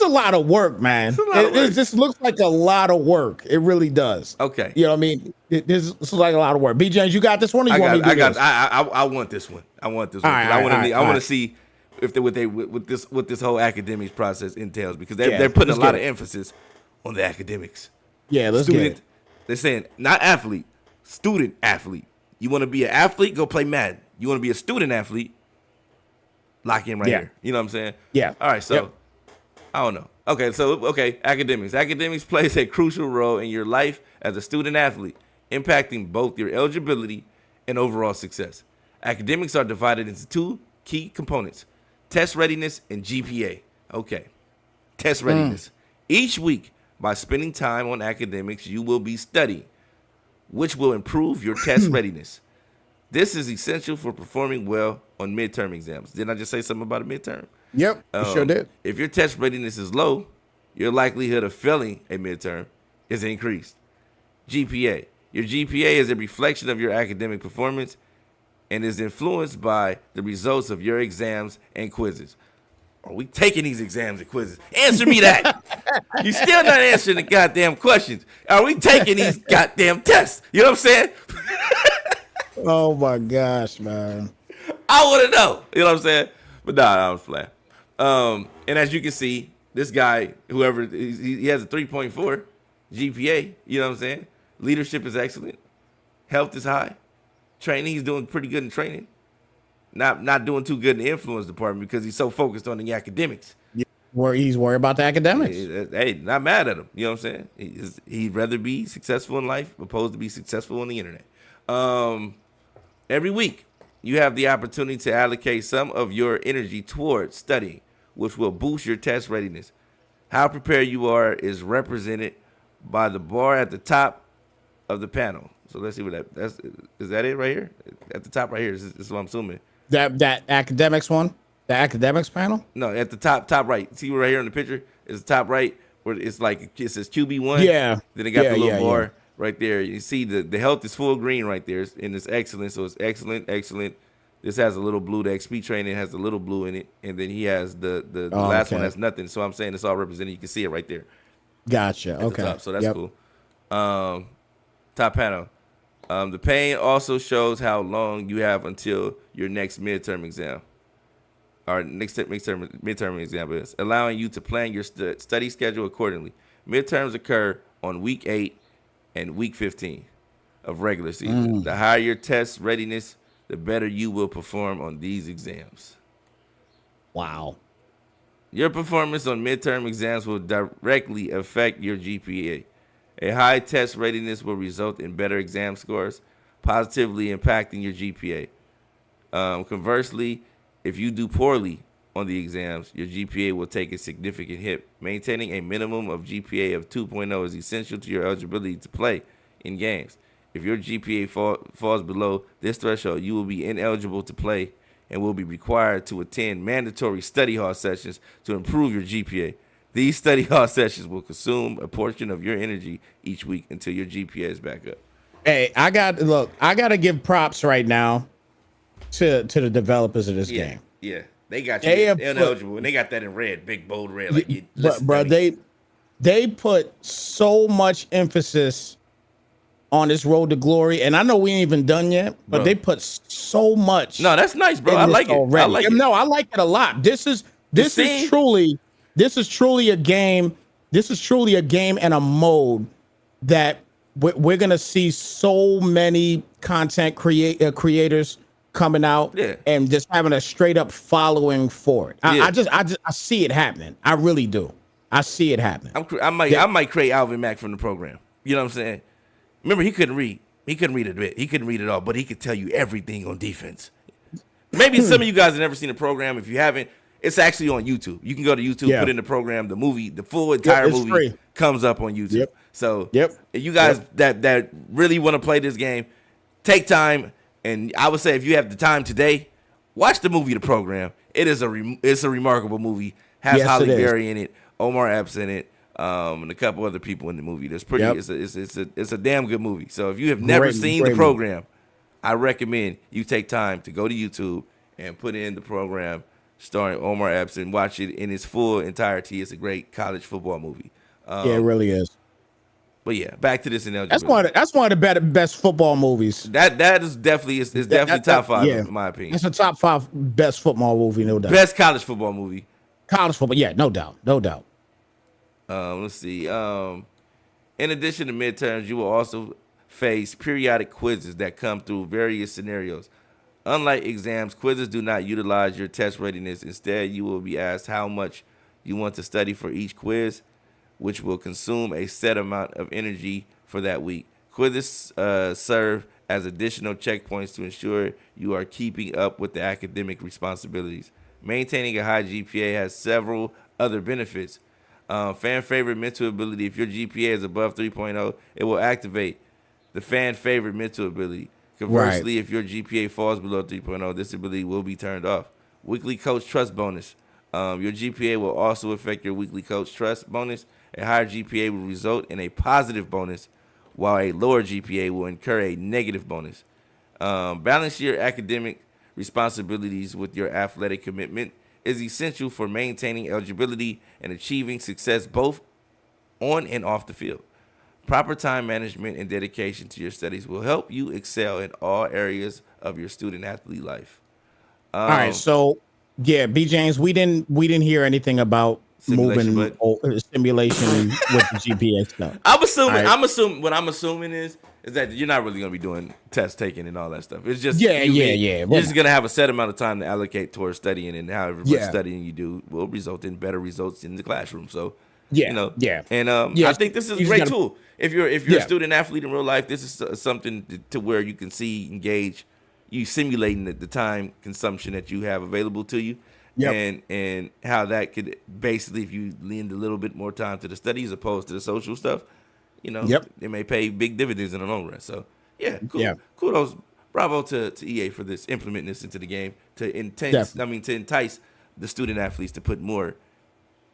a lot of work, man. It just looks like a lot of work. It really does. Okay. You know what I mean? This is like a lot of work. B. James, you got this one? Or you want me to do this? I want this one. I want this one. I want to see if what this whole academics process entails, because they're putting a lot of emphasis on the academics. Yeah, let's get it. They're saying not athlete, student athlete. You want to be an athlete? Go play Madden. You want to be a student athlete? Lock in right here. You know what I'm saying? Yeah. All right. So I don't know. Okay. Academics. Academics plays a crucial role in your life as a student athlete, impacting both your eligibility and overall success. Academics are divided into 2 key components: test readiness and GPA. Okay. Test readiness. Each week, by spending time on academics, you will be studying, which will improve your test readiness. This is essential for performing well on midterm exams. Didn't I just say something about a midterm? Yep, you sure did. If your test readiness is low, your likelihood of failing a midterm is increased. GPA. Your GPA is a reflection of your academic performance and is influenced by the results of your exams and quizzes. Are we taking these exams and quizzes? Answer me that. You're still not answering the goddamn questions. Are we taking these goddamn tests? You know what I'm saying? Oh my gosh, man. I want to know. You know what I'm saying? But nah, I was flat. And as you can see, this guy, whoever, he has a 3.4 GPA. You know what I'm saying? Leadership is excellent. Health is high. Training, he's doing pretty good in training. Not doing too good in the influence department because he's so focused on the academics. Where he's worried about the academics. Hey, not mad at him. You know what I'm saying? He'd rather be successful in life opposed to be successful on the internet. Every week, you have the opportunity to allocate some of your energy towards studying, which will boost your test readiness. How prepared you are is represented by the bar at the top of the panel. So let's see what is that it right here? At the top right here, this is what I'm assuming. That academics one? The academics panel? No, at the top right. See right here in the picture? It's the top right where it's like it says QB1. Yeah. Then it got the little bar right there. You see the health is full green right there, and it's excellent. So it's excellent. This has a little blue. The XP training has a little blue in it, and then he has the last one has nothing. So I'm saying it's all represented. You can see it right there. Gotcha. Okay. Top, so that's cool. Top panel. The pane also shows how long you have until your next midterm exam. Or next midterm exam is, allowing you to plan your study schedule accordingly. Midterms occur on week 8 and week 15 of regular season. The higher your test readiness, the better you will perform on these exams. Wow. Your performance on midterm exams will directly affect your GPA. A high test readiness will result in better exam scores, positively impacting your GPA. Conversely, if you do poorly on the exams, your GPA will take a significant hit. Maintaining a minimum of GPA of 2.0 is essential to your eligibility to play in games. If your GPA falls below this threshold, you will be ineligible to play and will be required to attend mandatory study hall sessions to improve your GPA. These study hall sessions will consume a portion of your energy each week until your GPA is back up. Hey, I got to give props right now to the developers of this game. Yeah, they got you ineligible, and they got that in red, big bold red. Like, bro, they put so much emphasis on this road to glory, and I know we ain't even done yet, but they put so much. No, that's nice, bro. I like it. I like it. No, I like it a lot. This is truly a game. This is truly a game and a mode that we're gonna see so many content creators coming out and just having a straight up following for it. I see it happening. I really do. I see it happening. I might create Alvin Mack from the program. You know what I'm saying? Remember, he couldn't read. He couldn't read a bit. He couldn't read it all, but he could tell you everything on defense. Maybe some of you guys have never seen the program. If you haven't, it's actually on YouTube. You can go to YouTube, put in the program, the movie, the full entire movie free. Comes up on YouTube. Yep. So if you guys that really want to play this game, take time. And I would say if you have the time today, watch the movie, The Program. It's a remarkable movie. Has Halle Berry in it, Omar Epps in it, and a couple other people in the movie. It's a damn good movie. So if you have never seen The Program, I recommend you take time to go to YouTube and put in The Program starring Omar Epps and watch it in its full entirety. It's a great college football movie. It really is. But yeah, back to this ineligibility. That's one of the best football movies. That is definitely top five in my opinion. It's a top 5 best football movie, no doubt. Best college football movie. College football, yeah, no doubt. Let's see. In addition to midterms, you will also face periodic quizzes that come through various scenarios. Unlike exams, quizzes do not utilize your test readiness. Instead, you will be asked how much you want to study for each quiz, which will consume a set amount of energy for that week. Quizzes serve as additional checkpoints to ensure you are keeping up with the academic responsibilities. Maintaining a high GPA has several other benefits. Fan favorite mental ability. If your GPA is above 3.0, it will activate the fan favorite mental ability. Conversely, if your GPA falls below 3.0, this ability will be turned off. Weekly coach trust bonus. Your GPA will also affect your weekly coach trust bonus. A higher GPA will result in a positive bonus, while a lower GPA will incur a negative bonus. Balance your academic responsibilities with your athletic commitment is essential for maintaining eligibility and achieving success both on and off the field. Proper time management and dedication to your studies will help you excel in all areas of your student-athlete life. All right, so B. James, we didn't hear anything about simulation with the GPA stuff. I'm assuming what I'm assuming is that you're not really gonna be doing test taking and all that stuff. It's just you're just gonna have a set amount of time to allocate towards studying, and however much studying you do will result in better results in the classroom. So I think this is a great tool. If you're a student athlete in real life, this is something to where you can see, engage, you simulating the time consumption that you have available to you. And how that could basically, if you lend a little bit more time to the study as opposed to the social stuff, it may pay big dividends in the long run. So kudos, bravo to EA for this, implementing this into the game to entice the student athletes to put more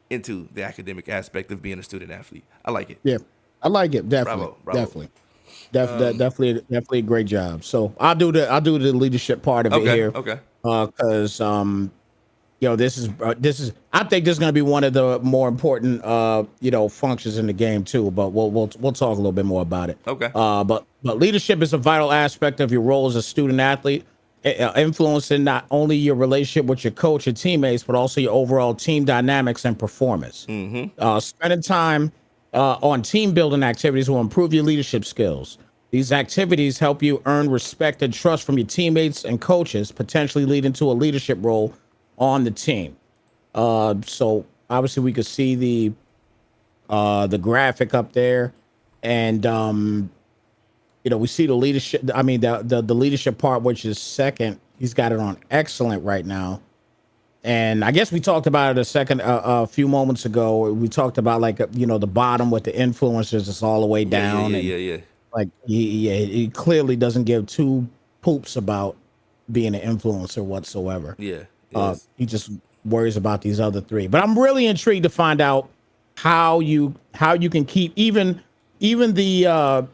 into the academic aspect of being a student athlete. I like it. Yeah, I like it. Definitely, bravo. Definitely a great job. So I'll do the leadership part of it here. Okay. Because this is I think this is going to be one of the more important functions in the game too. But we'll talk a little bit more about it. Okay. But leadership is a vital aspect of your role as a student athlete, influencing not only your relationship with your coach and teammates, but also your overall team dynamics and performance. Mm-hmm. Spending time on team building activities will improve your leadership skills. These activities help you earn respect and trust from your teammates and coaches, potentially leading to a leadership role on the team. So obviously we could see the graphic up there, and we see the leadership. I mean the leadership part, which is second. He's got it on excellent right now. And I guess we talked about it a few moments ago. We talked about the bottom with the influencers. It's all the way down. Yeah. Like he clearly doesn't give two poops about being an influencer whatsoever. Yeah, yes. He just worries about these other three. But I'm really intrigued to find out how you can keep even the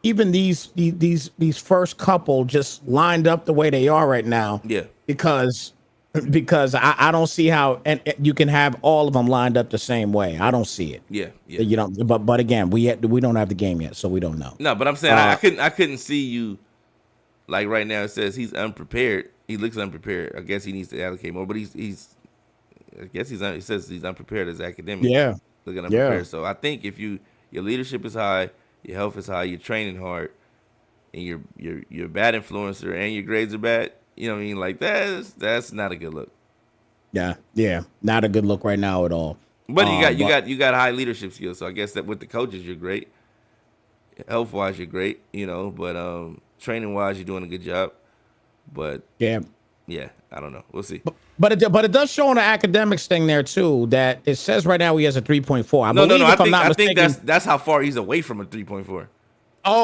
even these first couple just lined up the way they are right now. Yeah, because I don't see how and you can have all of them lined up the same way. I don't see it. yeah, yeah. You know, but again, we don't have the game yet, so we don't know. No, but I'm saying I couldn't see you like right now. It says he's unprepared. He looks unprepared. I guess he needs to allocate more, but he's I guess it says he's unprepared as academic. Yeah, Looking unprepared. So I think if your leadership is high, your health is high, you're training hard, and you're a bad influencer, and your grades are bad. You know what I mean? Like that's not a good look. yeah, not a good look right now at all. But you got high leadership skills. So I guess that with the coaches, you're great. Health wise, you're great. You know, but training wise, you're doing a good job. But yeah, I don't know. We'll see. But it does show on the academics thing there too that it says right now he has a 3.4. No. I think that's how far he's away from a 3.4. I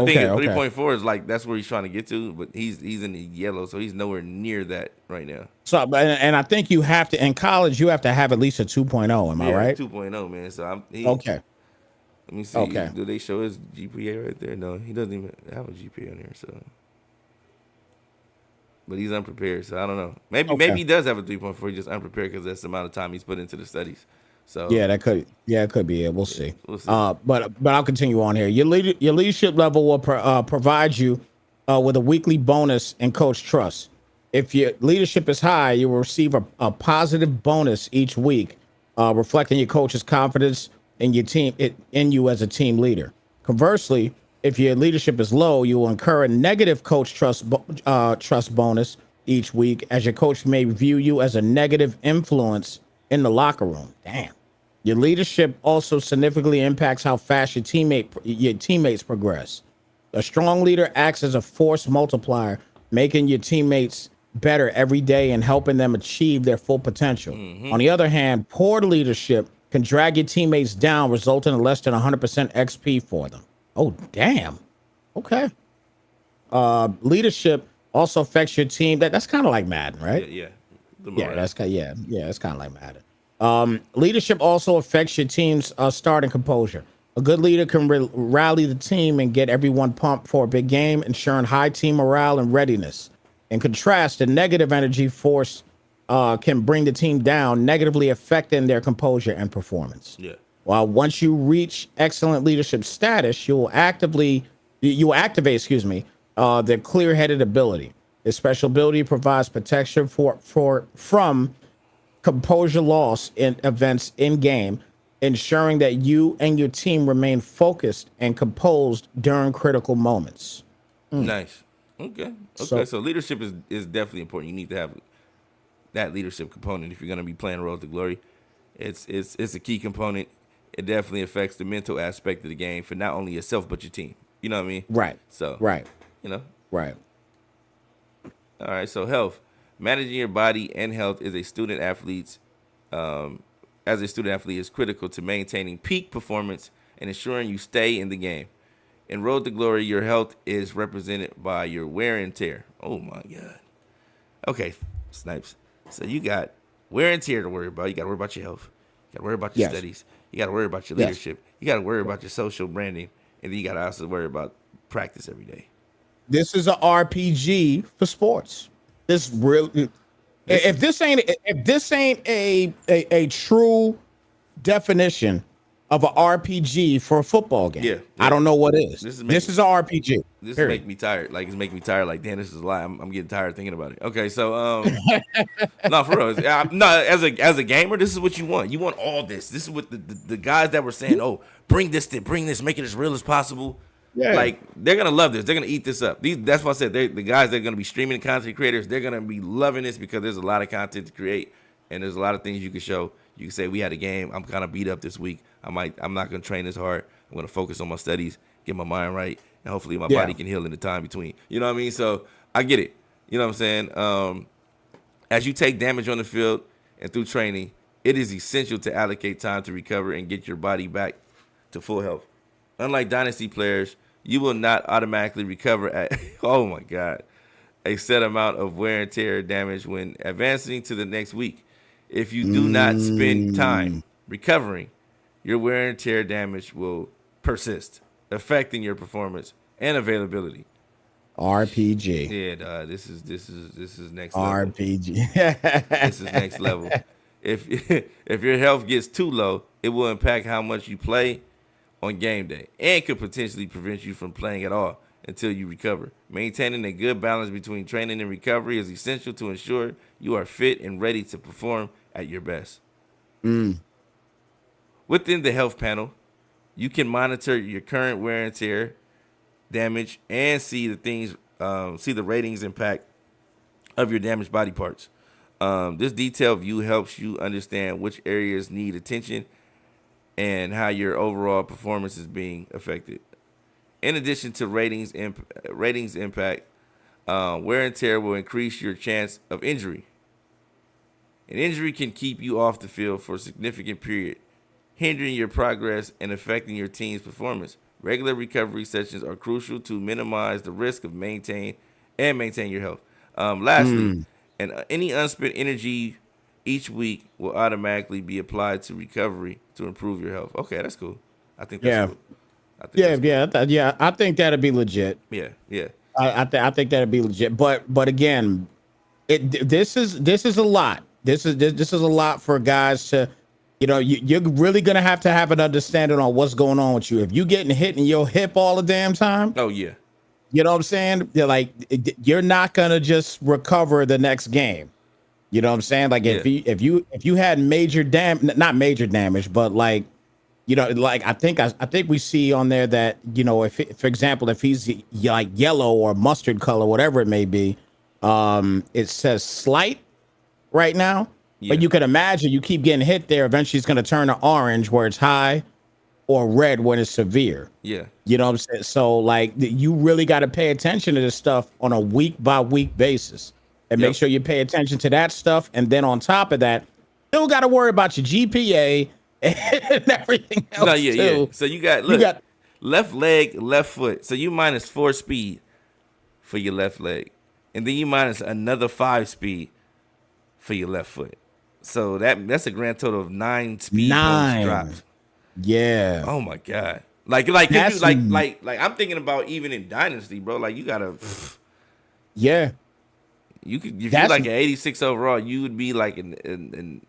think 3.4 is like that's where he's trying to get to, but he's in the yellow, so he's nowhere near that right now. So and I think you have to in college you have to have at least a 2.0. Am I right? 2.0, man. So okay. Let me see. Okay. Do they show his GPA right there? No, he doesn't even have a GPA on there. So, but he's unprepared. So I don't know. Maybe he does have a 3.4. He's just unprepared because that's the amount of time he's put into the studies. So it could be it. We'll see. We'll see. But I'll continue on here. Your leadership level will provide you with a weekly bonus and coach trust. If your leadership is high, you will receive a positive bonus each week, reflecting your coach's confidence in your team, in you as a team leader. Conversely, if your leadership is low, you will incur a negative coach trust bonus each week, as your coach may view you as a negative influence in the locker room. Damn. Your leadership also significantly impacts how fast your teammates progress. A strong leader acts as a force multiplier, making your teammates better every day and helping them achieve their full potential. Mm-hmm. On the other hand, poor leadership can drag your teammates down, resulting in less than 100% XP for them. Oh, damn. Okay. Leadership also affects your team. That's kind of like Madden, right? Yeah. That's kind of like Madden. Leadership also affects your team's starting composure. A good leader can rally the team and get everyone pumped for a big game, ensuring high team morale and readiness. In contrast, the negative energy force can bring the team down, negatively affecting their composure and performance. Yeah. While once you reach excellent leadership status, you will activate their clear-headed ability. This special ability provides protection from composure loss in events in game, ensuring that you and your team remain focused and composed during critical moments. Nice. Okay. So leadership is definitely important. You need to have that leadership component if you're going to be playing Road to Glory. It's a key component. It definitely affects the mental aspect of the game for not only yourself but your team. You know what I mean? Right. So right. You know. Right. All right. So health, managing your body and health as a student athlete is critical to maintaining peak performance and ensuring you stay in the game. In Road to Glory, your health is represented by your wear and tear. Oh my God. Okay, Snipes. So you got wear and tear to worry about. You got to worry about your health. You got to worry about your studies. You got to worry about your leadership. You got to worry about your social branding, and then you got to also worry about practice every day. This is an RPG for sports. This really, if this ain't a true definition of an RPG for a football game, I don't know what is. This is an RPG. This make me tired. Like it's making me tired. Like, damn, this is a lie. I'm getting tired thinking about it. Okay, so no, for real. No, as a gamer, this is what you want. You want all this. This is what the guys that were saying, oh, bring this, make it as real as possible. Yeah. Like they're gonna love this. They're gonna eat this up. That's why I said the guys that are gonna be streaming content creators. They're gonna be loving this because there's a lot of content to create and there's a lot of things you can show. You can say we had a game. I'm kind of beat up this week. I'm not gonna train this hard. I'm gonna focus on my studies, get my mind right, and hopefully my body can heal in the time between. You know what I mean? So I get it. You know what I'm saying? As you take damage on the field and through training, it is essential to allocate time to recover and get your body back to full health. Unlike Dynasty players, you will not automatically recover at, oh my God, a set amount of wear and tear damage when advancing to the next week. If you do not spend time Mm, recovering, your wear and tear damage will persist, affecting your performance and availability. RPG. Yeah, this is next level. RPG. This is next level. If if your health gets too low, it will impact how much you play on game day and could potentially prevent you from playing at all until you recover. Maintaining a good balance between training and recovery is essential to ensure you are fit and ready to perform at your best. Mm. Within the health panel, you can monitor your current wear and tear, damage, and see the ratings impact of your damaged body parts. This detailed view helps you understand which areas need attention and how your overall performance is being affected. In addition to ratings impact, wear and tear will increase your chance of injury. An injury can keep you off the field for a significant period, hindering your progress and affecting your team's performance. Regular recovery sessions are crucial to minimize the risk of maintain your health. Lastly, Mm. any unspent energy each week will automatically be applied to recovery to improve your health. Okay, that's cool. I think that's Yeah. cool. I think Yeah, that's cool. yeah, yeah. I think that'd be legit. Yeah, yeah, I think that'd be legit. But again, this is a lot. This is a lot for guys to, you're really gonna have to have an understanding on what's going on with you. If you getting hit in your hip all the damn time, Oh yeah, you know what I'm saying? You're not gonna just recover the next game. You know what I'm saying? Like yeah, if you had major not major damage, but like, like I think we see on there that, if for example, if he's like yellow or mustard color, whatever it may be, it says slight right now. But yeah, you can imagine you keep getting hit there, eventually it's going to turn to orange where it's high, or red when it's severe. yeah, You know what I'm saying? So like you really got to pay attention to this stuff on a week by week basis, and make yep. sure you pay attention to that stuff. And then on top of that, still got to worry about your GPA and everything No, else yeah, yeah. too. So you got You look, got left leg, left foot. So you -4 speed for your left leg, and then you minus another 5 speed for your left foot. So that's a grand total of 9 speed points 9. dropped. Yeah. Oh my God. Like, cause you That's like I'm thinking about even in Dynasty, bro. Like you gotta, yeah. you could if you That's like an 86 overall, you would be like an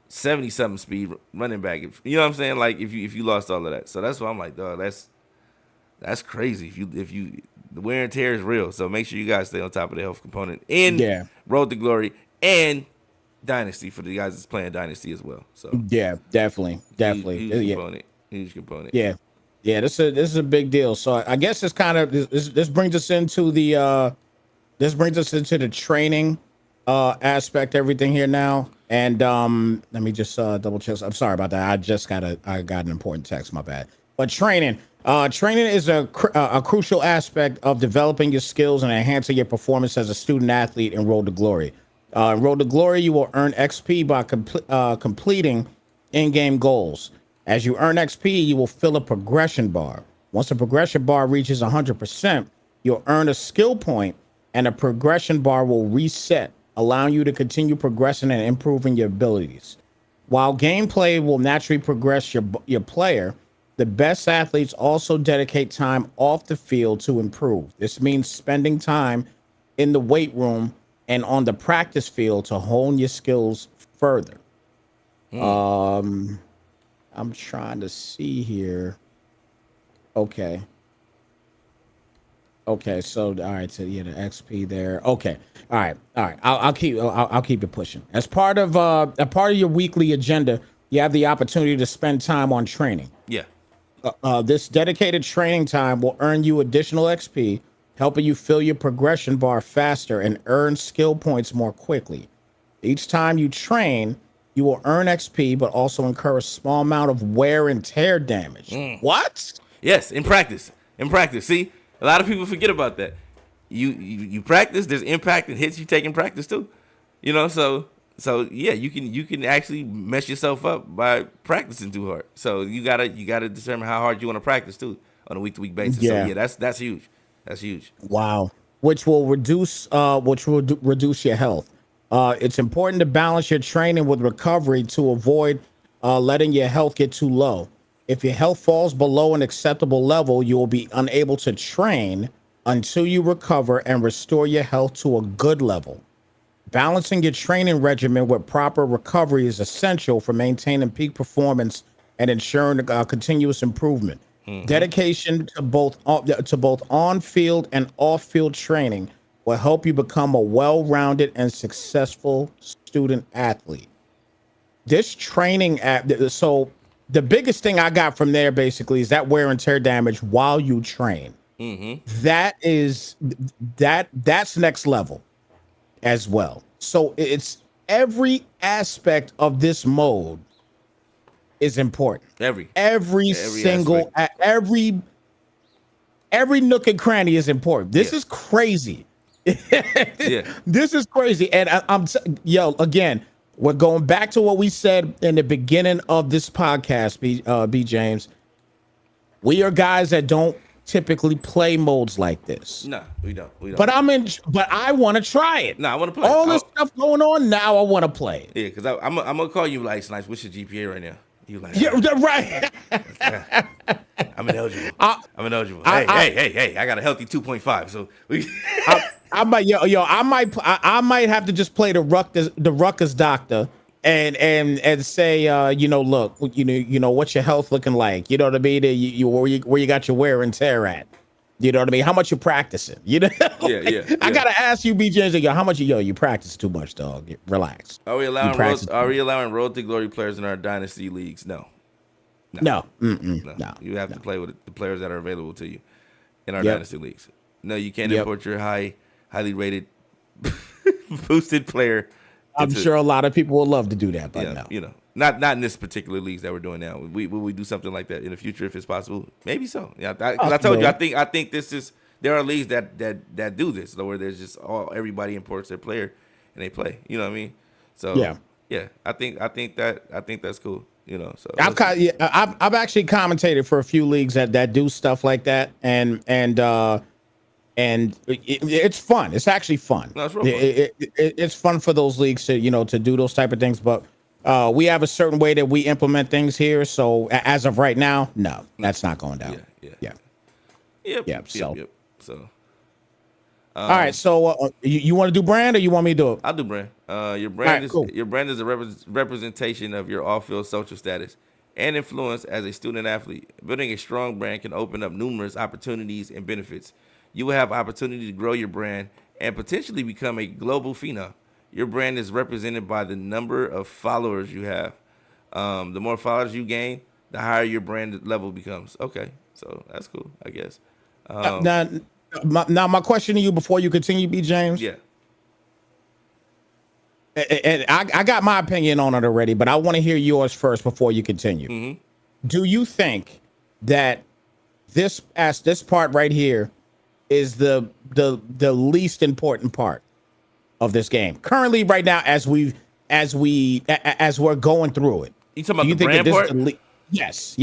70 something speed running back. You know what I'm saying? Like if you lost all of that. So that's why I'm like, dog, that's crazy. If you the wear and tear is real. So make sure you guys stay on top of the health component in yeah. Road to Glory and Dynasty for the guys that's playing Dynasty as well. So Yeah, definitely. huge, Definitely. huge Yeah. component. Huge component. Yeah. Yeah, this is a big deal. So I guess it's kind of this brings us into the training aspect, everything here now. And let me just double check. I'm sorry about that. I got an important text, my bad. But training is a crucial aspect of developing your skills and enhancing your performance as a student athlete in Road to Glory. In Road to Glory, you will earn XP by completing in-game goals. As you earn XP, you will fill a progression bar. Once the progression bar reaches 100%, you'll earn a skill point, and a progression bar will reset, allowing you to continue progressing and improving your abilities. While gameplay will naturally progress your player, the best athletes also dedicate time off the field to improve. This means spending time in the weight room and on the practice field to hone your skills further. Um, I'm trying to see here. Okay. Okay. So, all right. So, yeah, the XP there. Okay. All right. All right. I'll keep it pushing. As part of your weekly agenda, you have the opportunity to spend time on training. Yeah. This dedicated training time will earn you additional XP, helping you fill your progression bar faster and earn skill points more quickly. Each time you train, you will earn XP, but also incur a small amount of wear and tear damage. What? Yes, in practice. In practice. See, a lot of people forget about that. You practice, there's impact and hits you take in practice too. You know, so So yeah, you can actually mess yourself up by practicing too hard. So you gotta determine how hard you want to practice too on a week to week basis. So Yeah. yeah, that's huge. That's huge. Wow. Which will reduce your health. It's important to balance your training with recovery to avoid letting your health get too low. If your health falls below an acceptable level, you will be unable to train until you recover and restore your health to a good level. Balancing your training regimen with proper recovery is essential for maintaining peak performance and ensuring continuous improvement. Hmm. Dedication to both on-field and off-field training will help you become a well-rounded and successful student athlete. This training so the biggest thing I got from there basically is that wear and tear damage while you train. Hmm. That is that's next level as well. So it's every aspect of this mode is important. Every Every aspect. single every nook and cranny is important. This Yeah. is crazy. Yeah. This is crazy. And yo, again, we're going back to what we said in the beginning of this podcast, B James. We are guys that don't typically play modes like this. No, we don't. We don't. But I want to try it. No, I want to play. All this stuff going on now, I want to play it. Yeah, because I'm gonna call you like, Snipes, what's your GPA right now? You like, Yeah, right. I'm ineligible. I'm ineligible. Hey, I got a healthy 2.5. So we I might have to just play the ruckus doctor and say look, what's your health looking like? You know what I mean? Where you got your wear and tear at? You know what I mean? How much you practicing? You know? Yeah. I gotta ask you, BJ, how much you practice too much, dog? Relax. Are we allowing Road to Glory players in our dynasty leagues? No. No. No. You have to play with the players that are available to you in our dynasty leagues. No, you can't import your highly rated boosted player. I'm sure a lot of people would love to do that, but no. Not in this particular leagues that we're doing now. Will we do something like that in the future if it's possible? Maybe so. Yeah, because I told you, I think this is there are leagues that do this, where there's just everybody imports their player and they play. You know what I mean? So yeah, I think that's cool. So I've actually commentated for a few leagues that do stuff like that, and it's fun. It's actually fun. No, it's real fun. It's fun for those leagues to do those type of things, but we have a certain way that we implement things here. So as of right now, no, that's not going down. Yeah. Yep. So. All right. So you want to do brand, or you want me to do it? I'll do brand. Your brand is cool. Your brand is a representation of your off-field social status and influence as a student athlete. Building a strong brand can open up numerous opportunities and benefits. You will have opportunity to grow your brand and potentially become a global phenom. Your brand is represented by the number of followers you have. The more followers you gain, the higher your brand level becomes. Okay, so that's cool, I guess. Now, my question to you before you continue, B. James. Yeah. And I got my opinion on it already, but I want to hear yours first before you continue. Mm-hmm. Do you think that this part right here is the least important part of this game currently right now as we're going through it? You talking about the brand part? Yes.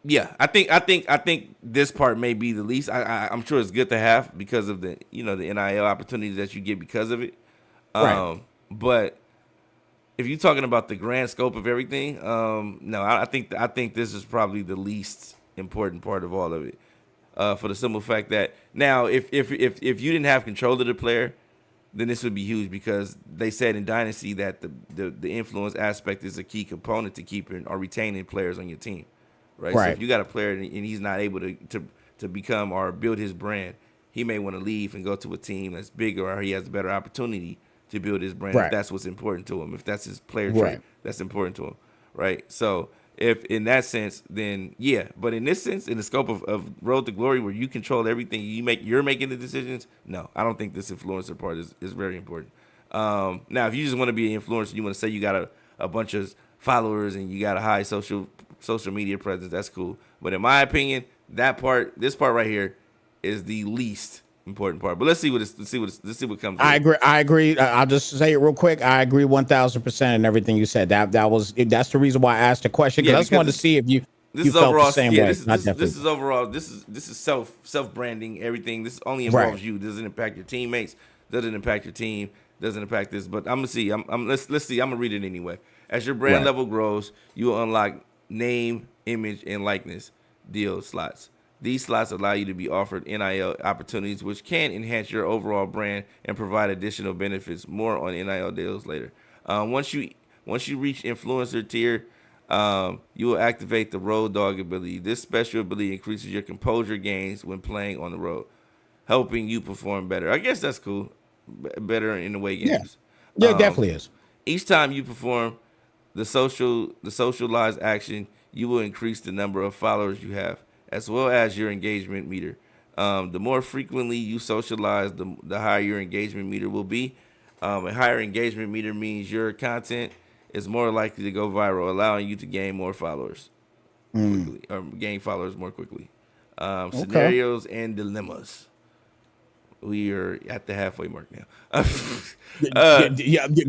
Yeah, I think this part may be the least. I'm sure it's good to have because of the the NIL opportunities that you get because of it. Right. But if you're talking about the grand scope of everything, no, I think this is probably the least important part of all of it. For the simple fact that now, if you didn't have control of the player, then this would be huge because they said in Dynasty that the influence aspect is a key component to keeping or retaining players on your team. Right. So if you got a player and he's not able to become or build his brand, he may want to leave and go to a team that's bigger or he has a better opportunity to build his brand. Right. If that's what's important to him, if that's his player trait, that's important to him. Right. So if in that sense, then yeah. But in this sense, in the scope of Road to Glory, where you control everything, you're making the decisions. No, I don't think this influencer part is very important. Now, if you just want to be an influencer, you want to say you got a bunch of followers and you got a high social media presence, that's cool. But in my opinion, this part right here is the least important part. But let's see what comes. I agree. I agree. I'll just say it real quick. I agree 1,000% in everything you said. That's the reason why I asked the question, because I just wanted to see if you felt overall, the same way. This is overall. This is self branding. Everything. This only involves you. Doesn't impact your teammates. Doesn't impact your team. Doesn't impact this. But I'm gonna see. Let's see. I'm gonna read it anyway. As your brand level grows, you will unlock name, image, and likeness deal slots. These slots allow you to be offered NIL opportunities, which can enhance your overall brand and provide additional benefits. More on NIL deals later. Once you reach influencer tier, you will activate the road dog ability. This special ability increases your composure gains when playing on the road, helping you perform better. I guess that's cool. Better in the way games. Yeah, it definitely is. Each time you perform the socialized action, you will increase the number of followers you have, as well as your engagement meter. The more frequently you socialize, the higher your engagement meter will be. A higher engagement meter means your content is more likely to go viral, allowing you to gain more followers quickly, or gain followers more quickly. Scenarios and dilemmas. We are at the halfway mark now.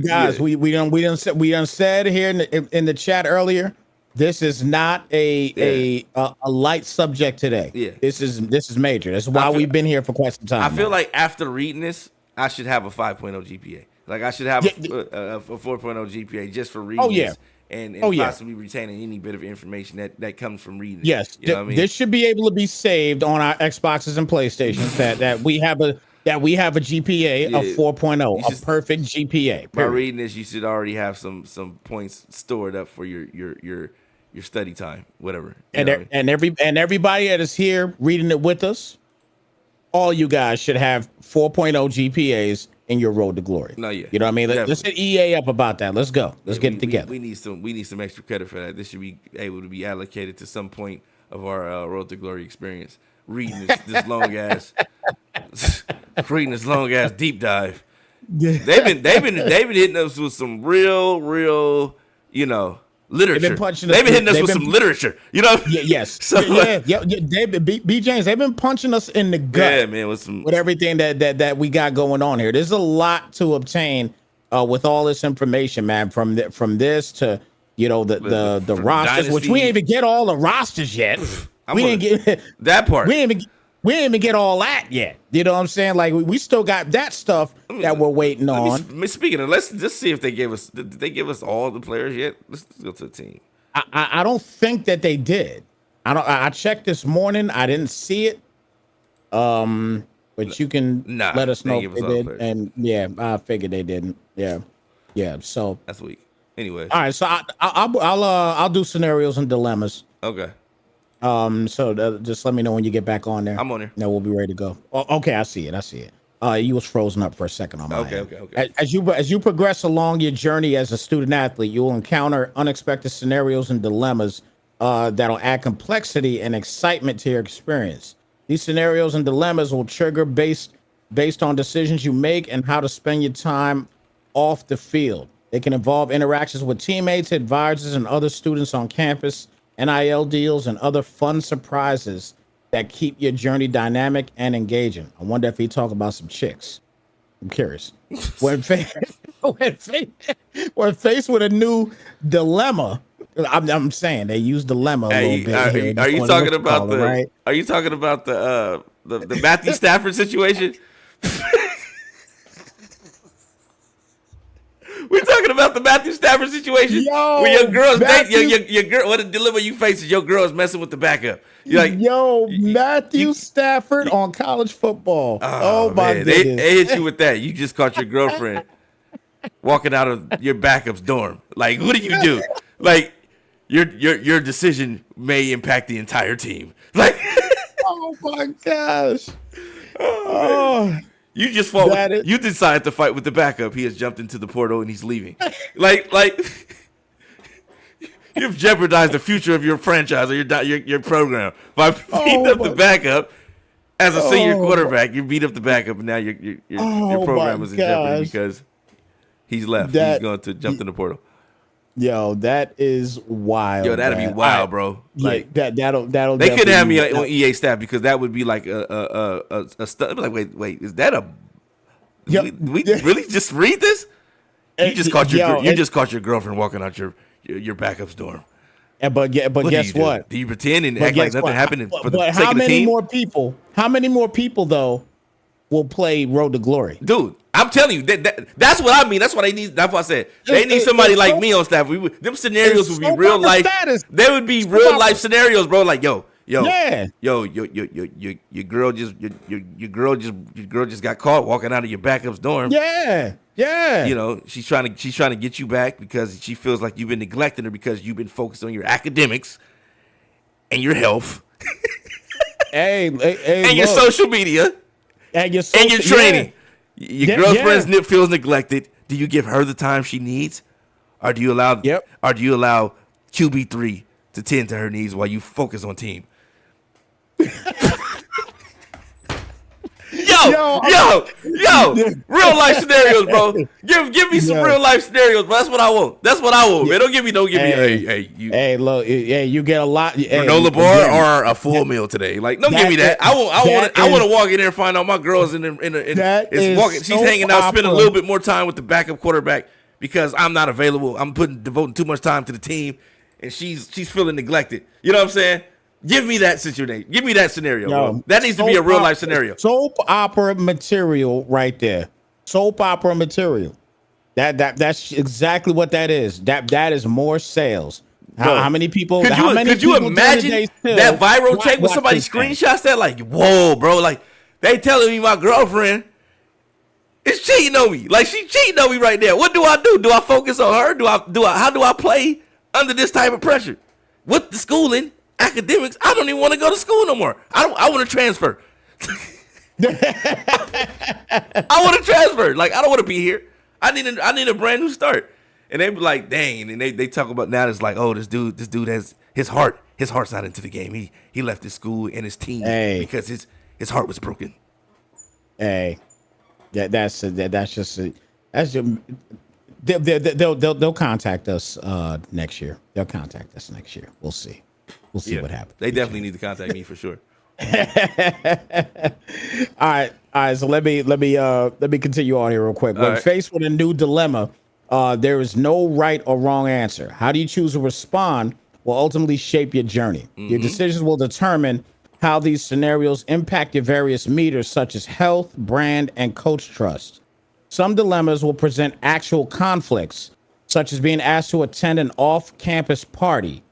Guys, we done said here in the chat earlier. This is not a light subject today. Yeah, this is major. That's why we've been here for quite some time. I feel like after reading this, I should have a 5.0 GPA. Like I should have a 4.0 GPA just for reading this. And possibly retaining any bit of information that comes from reading. Yes, you know what I mean? This should be able to be saved on our Xboxes and PlayStations. that we have a GPA of 4.0, a perfect GPA. Period. By reading this, you should already have some points stored up for your study time, whatever. And everybody that is here reading it with us, all you guys should have 4.0 GPAs in your road to glory. No, yeah. You know what I mean? Let's hit EA up about that. Let's go. Let's get it together. We need some extra credit for that. This should be able to be allocated to some point of our road to glory experience. Reading this long ass deep dive. They've been hitting us with some real, literature. They've been hitting us with some literature, Yes. So, B James, they've been punching us in the gut. Man, with everything that we got going on here. There's a lot to obtain with all this information, man. From this to the rosters, Dynasty, which we ain't even get all the rosters yet. We ain't get that part. We ain't even get all that yet. You know what I'm saying? Like we still got that stuff that we're waiting on. Speaking of, let's just see if they gave us. Did they give us all the players yet? Let's go to the team. I don't think that they did. I checked this morning. I didn't see it. But you can let us know if they did. And I figured they didn't. Yeah. So that's weak. Anyway. All right. So I'll do scenarios and dilemmas. Okay. So just let me know when you get back on there. I'm on there. No, we'll be ready to go. Oh, okay, I see it. You was frozen up for a second on my end. Okay. As you progress along your journey as a student athlete, you'll encounter unexpected scenarios and dilemmas that'll add complexity and excitement to your experience. These scenarios and dilemmas will trigger based on decisions you make and how to spend your time off the field. They can involve interactions with teammates, advisors, and other students on campus, NIL deals, and other fun surprises that keep your journey dynamic and engaging. I wonder if he talk about some chicks. I'm curious. When faced with a new dilemma, I'm saying they use dilemma a little bit. Are you talking about Are you talking about the Matthew Stafford situation? We're talking about the Matthew Stafford situation. Where your girl's your girl. What a dilemma you face is your girl is messing with the backup. You're like, Matthew Stafford on college football. Oh my man. goodness. They hit you with that. You just caught your girlfriend walking out of your backup's dorm. Like, what do? Like, your decision may impact the entire team. Like, oh my gosh. You just fought. You decided to fight with the backup. He has jumped into the portal and he's leaving. like you've jeopardized the future of your franchise or your program by beating up the backup as a senior quarterback. You beat up the backup, and now your program is in jeopardy because he's left. He's going to jump in the portal. Yo, that is wild. Yo, that'd be wild, bro. Like that'll. They couldn't have me on EA staff because that would be like a stuff. Like, wait, is that a? Yep. We really just read this? You just caught your girlfriend walking out your backup's dorm. But guess what? Do you pretend and act like nothing happened for the sake of the team? How many more people? How many more people though will play Road to Glory? Dude, I'm telling you that's what I mean. That's what they need. That's what I said. They need somebody like me on staff. Them scenarios would be real life. They would be real life scenarios, bro. Like your girl just got caught walking out of your backup's dorm. Yeah. You know, she's trying to get you back because she feels like you've been neglecting her because you've been focused on your academics and your health. and your social media. And your training. Your girlfriend feels neglected. Do you give her the time she needs? Or do you allow QB3 to tend to her needs while you focus on team? Yo, real life scenarios, bro. Give me some real life scenarios, bro. That's what I want. Man. Don't give me. Hey, look, you get a lot. Granola bar or a full meal today. Like, don't give me that. I want to walk in there and find out my girl's in walking. She's hanging out, spending a little bit more time with the backup quarterback because I'm not available. I'm devoting too much time to the team, and she's feeling neglected. You know what I'm saying? Give me that situation. Give me that scenario, bro. That needs to be a real life scenario. Soap opera material right there. Soap opera material. That's exactly what that is. That is more sales. How many people? Could you imagine that viral take with somebody screenshots that? Like, whoa, bro. Like, they telling me my girlfriend is cheating on me. Like, she cheating on me right now. What do I do? Do I focus on her? How do I play under this type of pressure? With the schooling, academics, I don't even want to go to school no more. I want to transfer. I want to transfer. Like, I don't want to be here. I need a brand new start. And they be like, dang. And they talk about now. It's like, oh, this dude has his heart's not into the game. He left his school and his team because his heart was broken. Hey, that's just they'll contact us next year. They'll contact us next year. We'll see. We'll see what happens. They definitely need to contact me for sure. All right. So let me continue on here real quick. When faced with a new dilemma, there is no right or wrong answer. How do you choose to respond will ultimately shape your journey. Your decisions will determine how these scenarios impact your various meters, such as health, brand, and coach trust. Some dilemmas will present actual conflicts, such as being asked to attend an off-campus party.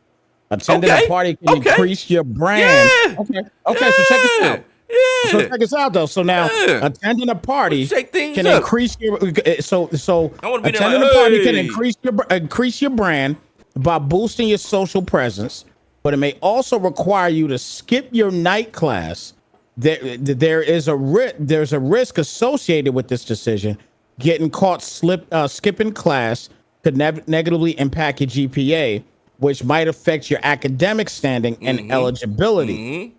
Attending a party can increase your brand. Yeah. Okay. So check this out. Yeah. So check this out though. So now attending a party can increase your attending a party can increase your brand by boosting your social presence, but it may also require you to skip your night class. There's a risk associated with this decision. Getting caught skipping class could negatively impact your GPA, which might affect your academic standing and eligibility.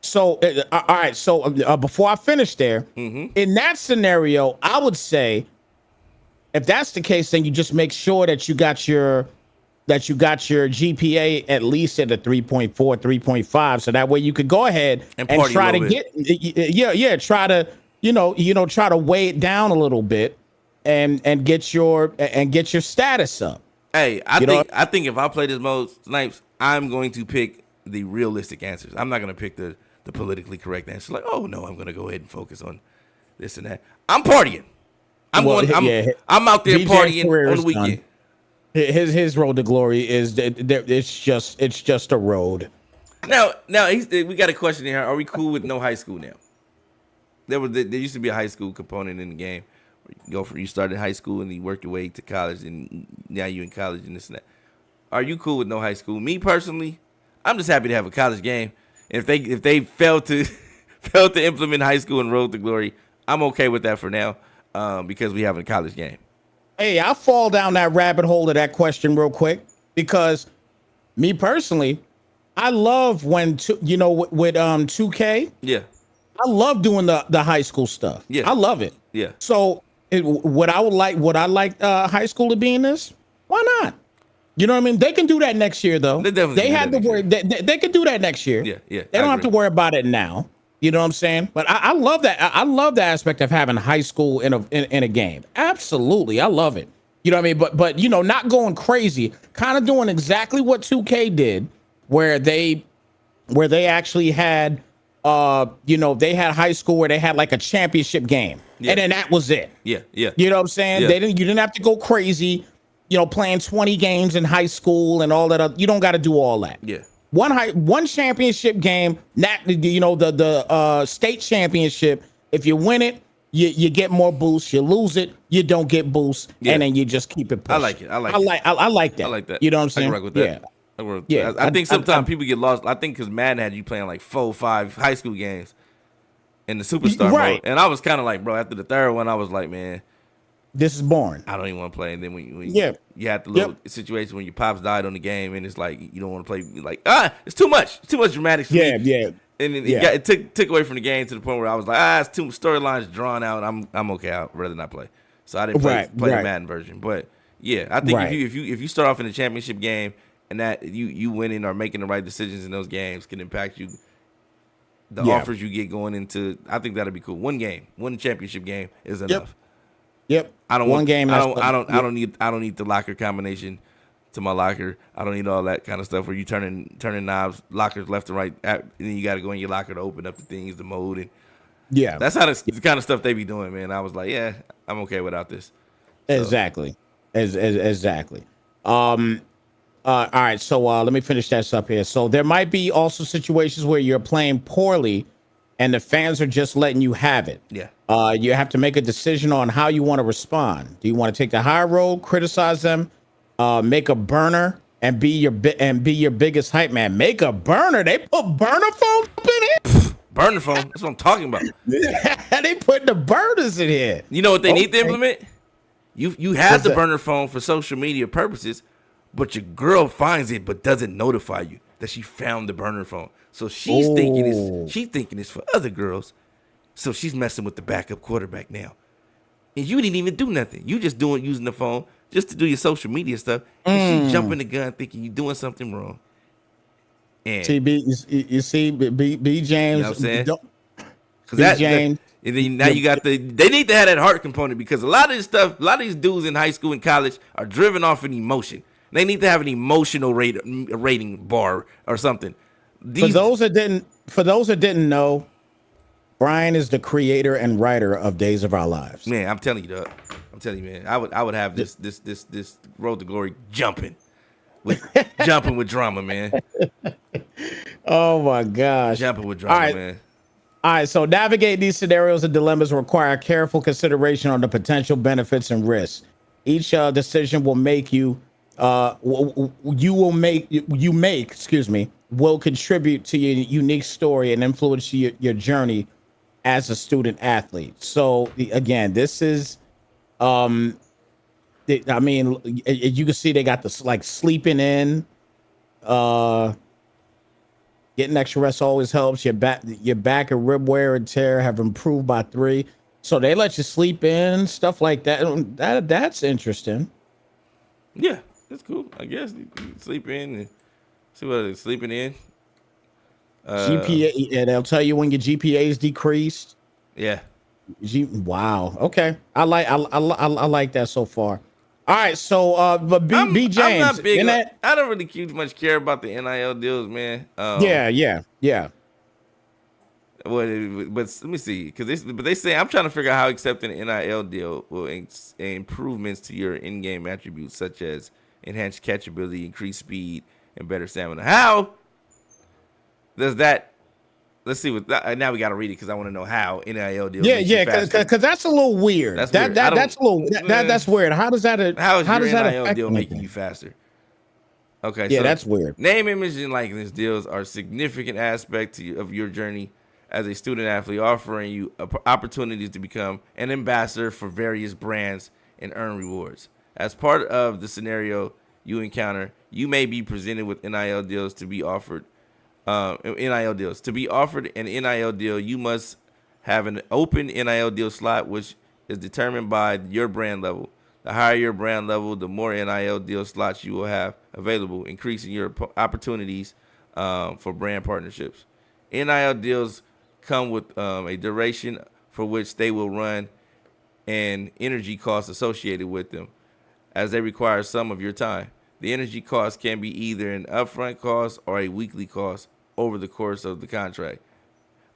So, all right. So before I finish there, in that scenario, I would say, if that's the case, then you just make sure that you got your GPA at least at a 3.4, 3.5, so that way you could go ahead and try to get, try to weigh it down a little bit and get your status up. Hey, I think if I play this mode, Snipes, I'm going to pick the realistic answers. I'm not going to pick the politically correct answers. Like, oh no, I'm going to go ahead and focus on this and that. I'm partying. I'm out there partying on the weekend. His road to glory is it's just a road. Now we got a question here. Are we cool with no high school now? There used to be a high school component in the game. You started high school and you work your way to college, and now you're in college and this and that. Are you cool with no high school? Me personally, I'm just happy to have a college game. And if they fail to implement high school and road to glory, I'm okay with that for now, because we have a college game. Hey, I'll fall down that rabbit hole of that question real quick, because me personally, I love when with 2K. Yeah, I love doing the high school stuff. Yeah, I love it. Yeah. So would I like high school to be in this? Why not? You know what I mean? They can do that next year, though. They had to worry. They can do that next year. Yeah, yeah. They don't have to worry about it now. You know what I'm saying? But I love that. I love the aspect of having high school in a game. Absolutely, I love it. You know what I mean? But you know, not going crazy. Kind of doing exactly what 2K did, where they actually had you know, they had high school where they had like a championship game, and then that was it. Yeah, yeah. You know what I'm saying? Yeah. You didn't have to go crazy. You know, playing 20 games in high school and all that. You don't got to do all that. Yeah. One championship game, you know, the state championship. If you win it, you get more boosts. You lose it, you don't get boosts, and then you just keep it pushing. I like it. I like that. I like that. You know what I'm saying? I can rock with that. Yeah. I think sometimes people get lost. I think because Madden had you playing like 4 or 5 high school games in the superstar mode, and I was kind of like, bro, after the third one, I was like, man, this is boring. I don't even want to play. And then when you had the little situation when your pops died on the game, and it's like you don't want to play. Like it's too much. It's too much dramatics. For me. Yeah. And then it took away from the game to the point where I was like, it's too storylines drawn out. I'm okay. I'd rather not play. So I didn't play the Madden version. But yeah, I think if you start off in a championship game and that you winning or making the right decisions in those games can impact you. The offers you get going into, I think that'd be cool. One championship game is enough. Yep. I don't need the locker combination to my locker. I don't need all that kind of stuff where you turning knobs, lockers left and right, and then you got to go in your locker to open up the things, the mode, and that's how the kind of stuff they be doing, man. I was like, yeah, I'm okay without this. So. Exactly. Exactly. All right. So let me finish that up here. So there might be also situations where you're playing poorly, and the fans are just letting you have it. Yeah. You have to make a decision on how you want to respond. Do you want to take the high road, criticize them, make a burner, and be your biggest hype man? Make a burner. They put burner phone up in here. Burner phone. That's what I'm talking about. They put the burners in here. You know what they need to implement? You have the burner phone for social media purposes, but your girl finds it but doesn't notify you that she found the burner phone. So she's thinking it's for other girls. So she's messing with the backup quarterback now. And you didn't even do nothing. You just using the phone just to do your social media stuff. And she jumping the gun thinking you're doing something wrong. And you see, B James. You know what I'm saying? James. And then now you got they need to have that heart component because a lot of these dudes in high school and college are driven off an emotion. They need to have an emotional rating bar or something. For those that didn't know, Brian is the creator and writer of Days of Our Lives. Man, I'm telling you, Doug. Man. I would have this road to glory jumping with drama, man. Oh my gosh. Jumping with drama, man. All right, so navigating these scenarios and dilemmas require careful consideration on the potential benefits and risks. Each decision will contribute to your unique story and influence your journey as a student athlete. So again, this is, I mean, you can see they got this like sleeping in, getting extra rest always helps. Your back and rib wear and tear have improved by 3. So they let you sleep in, stuff like that. That's interesting. Yeah, that's cool. I guess you sleep in and see what they're sleeping in. GPA, and they'll tell you when your GPA is decreased. Yeah. Wow. Okay. I like that so far. All right. So, but B James, I'm not big. I don't really much care about the NIL deals, man. Yeah. But let me see, but they say I'm trying to figure out how accepting an NIL deal will improvements to your in-game attributes such as enhanced catchability, increased speed, and better stamina. How does that? Let's see. Now we got to read it because I want to know how NIL deals. Yeah, because that's a little weird. That's weird. That's weird. How does that? How does your NIL deal making you faster? Okay, yeah, so that's weird. Name, image, and likeness deals are significant aspects of your journey as a student athlete, offering you opportunities to become an ambassador for various brands and earn rewards. As part of the scenario you encounter, you may be presented with NIL deals to be offered. To be offered an NIL deal, you must have an open NIL deal slot, which is determined by your brand level. The higher your brand level, the more NIL deal slots you will have available, increasing your opportunities for brand partnerships. NIL deals come with a duration for which they will run and energy costs associated with them, as they require some of your time. The energy cost can be either an upfront cost or a weekly cost over the course of the contract.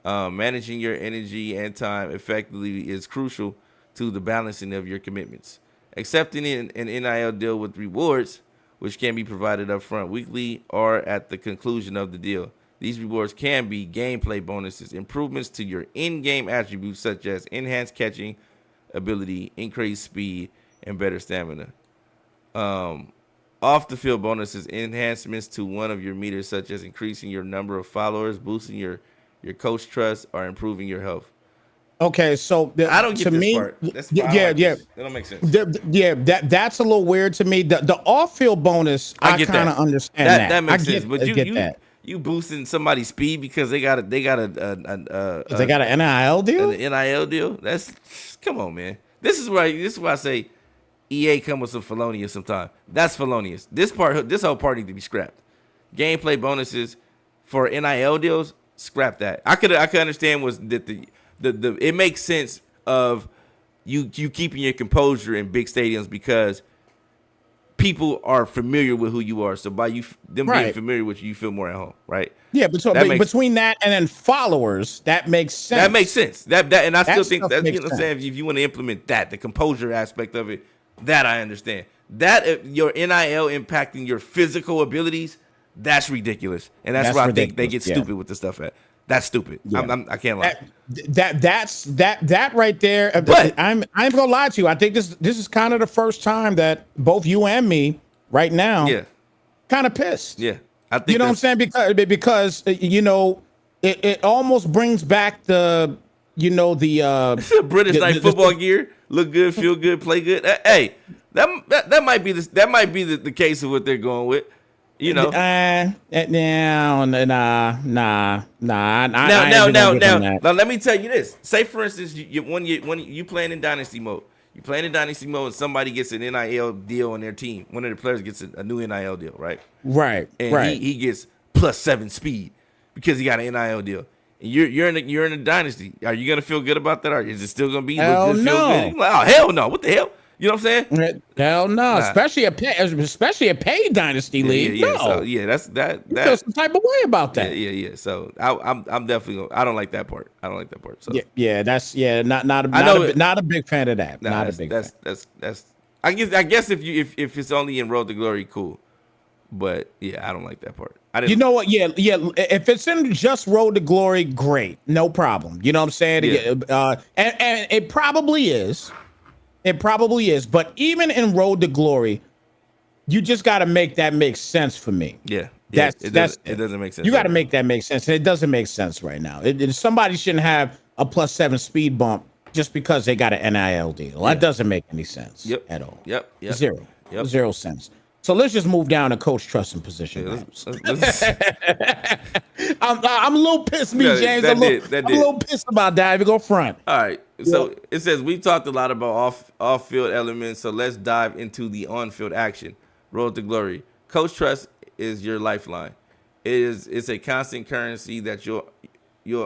Managing your energy and time effectively is crucial to the balancing of your commitments. Accepting an NIL deal with rewards, which can be provided upfront weekly or at the conclusion of the deal. These rewards can be gameplay bonuses, improvements to your in-game attributes such as enhanced catching ability, increased speed, and better stamina. Off the field bonuses, enhancements to one of your meters, such as increasing your number of followers, boosting your coach trust, or improving your health. Okay, so I don't get this part. Yeah. That don't make sense. That's a little weird to me. The off-field bonus, I kind of understand that. That makes sense. But you boosting somebody's speed because they got an NIL deal. An NIL deal. Come on, man. This is why I say EA come with some felonious sometime. That's felonious. This whole part need to be scrapped. Gameplay bonuses for NIL deals, scrap that. I could understand was that the it makes sense of you keeping your composure in big stadiums because people are familiar with who you are. So by them being familiar with you, you feel more at home, right? Yeah, but between that and then followers, that makes sense. That makes sense. And I still think that, you know what I'm saying, if you want to implement that, the composure aspect of it, that I understand. That if your NIL impacting your physical abilities, that's ridiculous. And that's where I think they get stupid with the stuff at. That's stupid. Yeah. I can't lie. That right there. But I'm gonna lie to you. I think this is kind of the first time that both you and me right now, kind of pissed. Yeah, I think you know what I'm saying because it almost brings back the British night football gear. Look good, feel good, play good. Hey, that might be the case of what they're going with. Now. Now, let me tell you this. Say, for instance, when you playing in Dynasty mode, and somebody gets an NIL deal on their team. One of the players gets a new NIL deal, right? Right. And he gets +7 speed because he got an NIL deal. And you're in a Dynasty. Are you gonna feel good about that? Or is it still gonna be hell look good, no. feel good? Like, oh hell no! What the hell? You know what I'm saying? Hell no, nah. especially a paid dynasty league. Yeah, no, so, that's that. You feel some type of way about that. Yeah. So I'm definitely. I don't like that part. So that's not a big fan of that. Not a big fan. That's. I guess if it's only in Road to Glory, cool. But yeah, I don't like that part. You know what? Yeah. If it's in just Road to Glory, great, no problem. You know what I'm saying? Yeah. And it probably is. It probably is, but even in Road to Glory, you just got to make that make sense for me. Yeah, it doesn't make sense. You got to make that make sense, and it doesn't make sense right now. Somebody shouldn't have a +7 speed bump just because they got an NIL deal. That doesn't make any sense at all. Yep. Zero sense. So let's just move down to coach trust and position. I'm a little pissed, James. I'm a little pissed about that. We go front. All right. So it says we talked a lot about off-field elements, so let's dive into the on-field action. Road to Glory. Coach trust is your lifeline. It's a constant currency that you'll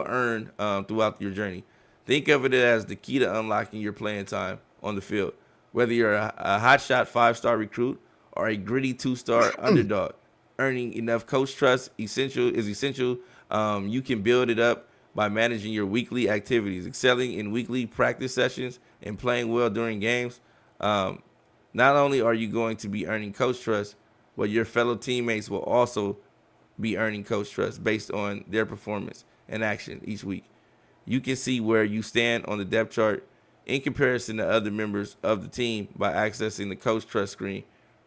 earn throughout your journey. Think of it as the key to unlocking your playing time on the field. Whether you're a hotshot 5-star recruit or a gritty 2-star underdog, earning enough coach trust is essential. You can build it up by managing your weekly activities, excelling in weekly practice sessions, and playing well during games. Not only are you going to be earning coach trust, but your fellow teammates will also be earning coach trust based on their performance and action each week. You can see where you stand on the depth chart in comparison to other members of the team by accessing the coach trust screen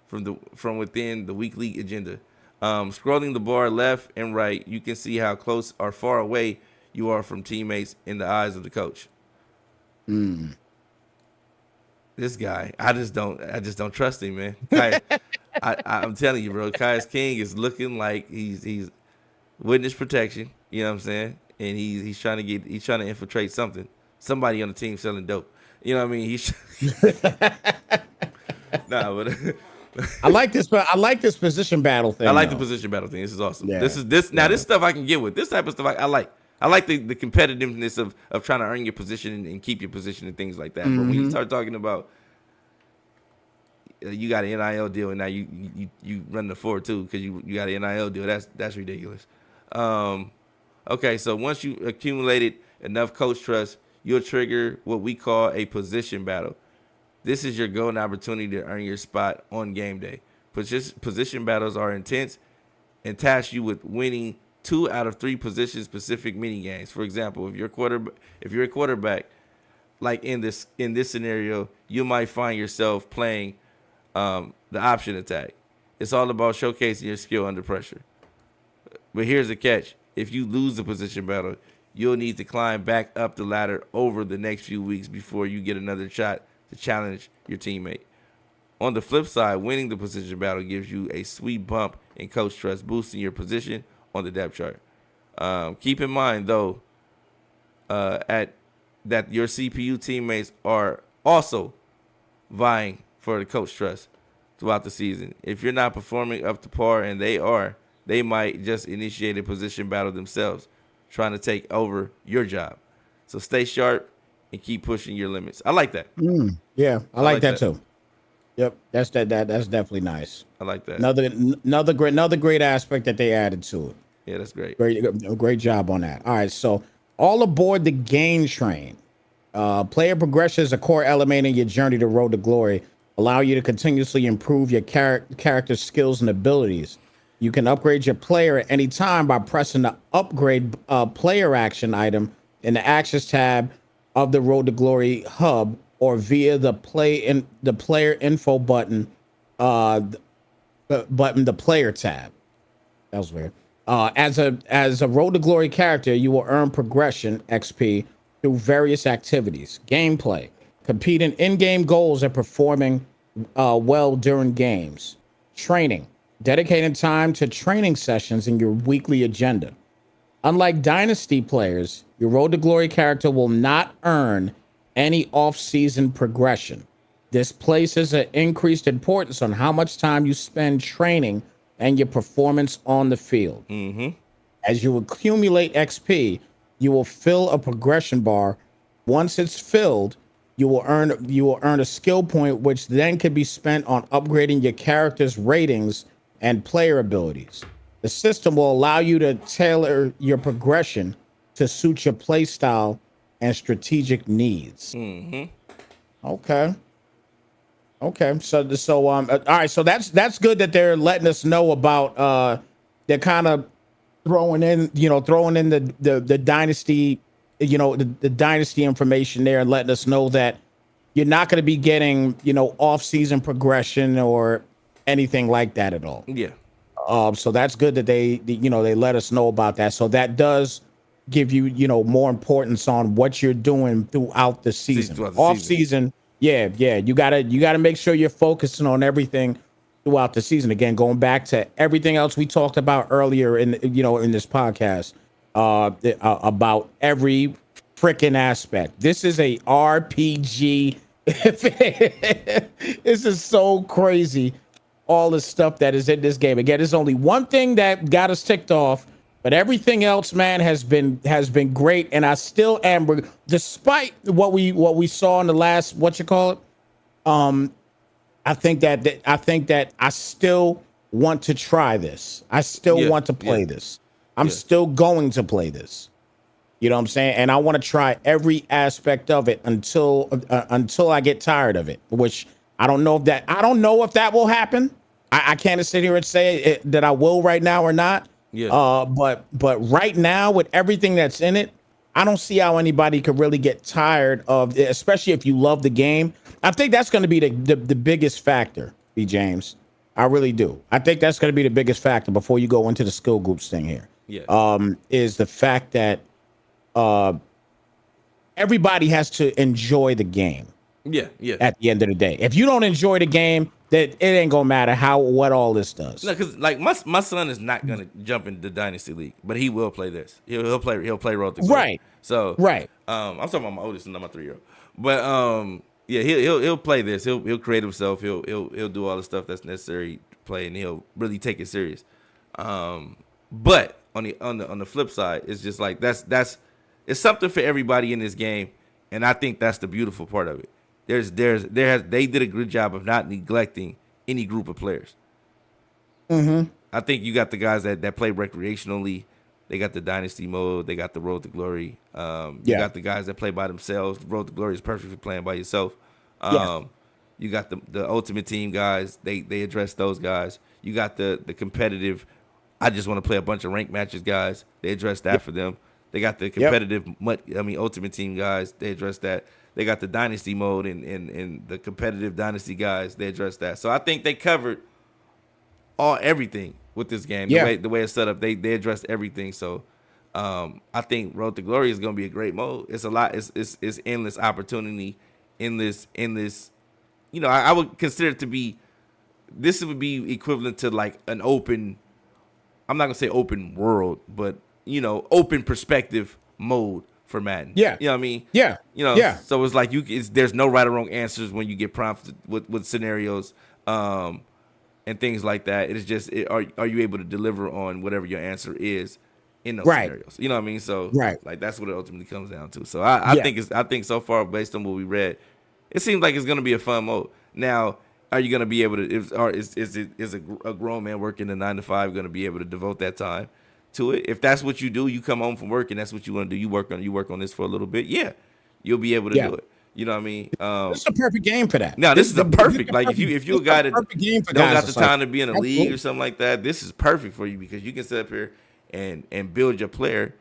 from within the weekly agenda. Scrolling the bar left and right, you can see how close or far away you are from teammates in the eyes of the coach. This guy, I just don't trust him, man. I'm telling you, bro. Kai's King is looking like he's witness protection. You know what I'm saying? And he's trying to infiltrate somebody on the team selling dope. You know what I mean? Nah, but I like this, but I like this position battle thing. I like though. the position battle thing. This is awesome. Yeah. This stuff I can get with. This type of stuff I like. I like the competitiveness of trying to earn your position and keep your position and things like that. But when you start talking about you got an NIL deal and now you run the 4-2 because you got an NIL deal, that's ridiculous. Okay, so once you accumulated enough coach trust, you'll trigger what we call a position battle. This is your golden opportunity to earn your spot on game day. Position battles are intense and task you with winning 2 out of 3 position-specific mini games. For example, if you're a quarterback, like in this scenario, you might find yourself playing the option attack. It's all about showcasing your skill under pressure. But here's the catch: if you lose the position battle, you'll need to climb back up the ladder over the next few weeks before you get another shot to challenge your teammate. On the flip side, winning the position battle gives you a sweet bump in coach trust, boosting your position on the depth chart. Keep in mind, though, that your CPU teammates are also vying for the coach trust throughout the season. If you're not performing up to par and they might just initiate a position battle themselves, trying to take over your job. So stay sharp and keep pushing your limits. I like that. Yeah, I like that too. Yep, that's definitely nice. I like that. Another great aspect that they added to it. Yeah, that's great. Great job on that. All right, so all aboard the game train. Player progression is a core element in your journey to Road to Glory. Allow you to continuously improve your character skills and abilities. You can upgrade your player at any time by pressing the upgrade player action item in the Actions tab of the Road to Glory hub, or via the player info button, the player tab. That was weird. As a Road to Glory character, you will earn progression XP through various activities, gameplay, competing in-game goals, and performing well during games, training, dedicating time to training sessions in your weekly agenda. Unlike Dynasty players, your Road to Glory character will not earn any off-season progression. This places an increased importance on how much time you spend training and your performance on the field. As you accumulate XP, you will fill a progression bar. Once it's filled, you will earn a skill point, which then can be spent on upgrading your character's ratings and player abilities. The system will allow you to tailor your progression to suit your play style and strategic needs. Okay. So all right. So that's good that they're letting us know about. They're kind of throwing in the dynasty, the dynasty information there, and letting us know that you're not going to be getting off-season progression or anything like that at all. Yeah. So that's good that they let us know about that. So that does give you more importance on what you're doing throughout the season. Off season, yeah, you gotta make sure you're focusing on everything throughout the season. Again, going back to everything else we talked about earlier in this podcast, about every freaking aspect. This is a RPG. This is so crazy. All the stuff that is in this game. Again, there's only one thing that got us ticked off, but everything else, man, has been great. And I still am, despite what we saw in the last, I think that I still want to try this. I still want to play this. I'm still going to play this. You know what I'm saying? And I want to try every aspect of it until I get tired of it, which I don't know if that will happen. I can't sit here and say that I will right now or not. Yeah. But right now, with everything that's in it, I don't see how anybody could really get tired of it, especially if you love the game. I think that's going to be the biggest factor, B. James. I really do. I think that's going to be the biggest factor before you go into the skill groups thing here. Yeah. Is the fact that everybody has to enjoy the game. Yeah. At the end of the day, if you don't enjoy the game, that it ain't gonna matter what all this does. No, because like my son is not gonna jump into the Dynasty League, but he will play this. He'll play Road to Glory. Right. So right. I'm talking about my oldest and not my 3-year-old. But Yeah, he'll play this. He'll create himself. He'll do all the stuff that's necessary to play, and he'll really take it serious. But on the flip side, it's just like it's something for everybody in this game, and I think that's the beautiful part of it. They did a good job of not neglecting any group of players. Mm-hmm. I think you got the guys that play recreationally. They got the dynasty mode. They got the road to glory. You got the guys that play by themselves. The road to glory is perfect for playing by yourself. You got the ultimate team guys. They address those guys. You got the competitive. I just want to play a bunch of ranked matches guys. They address that for them. They got the competitive. Ultimate team guys. They address that. They got the dynasty mode and the competitive dynasty guys. They address that. So I think they covered everything with this game. The way it's set up, they addressed everything. So I think Road to Glory is going to be a great mode. It's a lot. It's endless opportunity. Endless. I would consider it to be. This would be equivalent to like an open. I'm not gonna say open world, but open perspective mode for Madden. Yeah. You know what I mean? Yeah. So it's like there's no right or wrong answers when you get prompted with scenarios and things like that. It is just are you able to deliver on whatever your answer is in those scenarios? You know what I mean? So like that's what it ultimately comes down to. So I think so far based on what we read, it seems like it's gonna be a fun mode. Now, are you gonna be able to? Is a grown man working a 9 to 5 gonna be able to devote that time to it? If that's what you do, you come home from work and that's what you want to do. You work on this for a little bit. Yeah, you'll be able to do it. You know what I mean? This is a perfect game for that. Now, this is a perfect. Like if you're a guy that don't got the time to be in a league or something like that, this is perfect for you because you can sit up here and build your player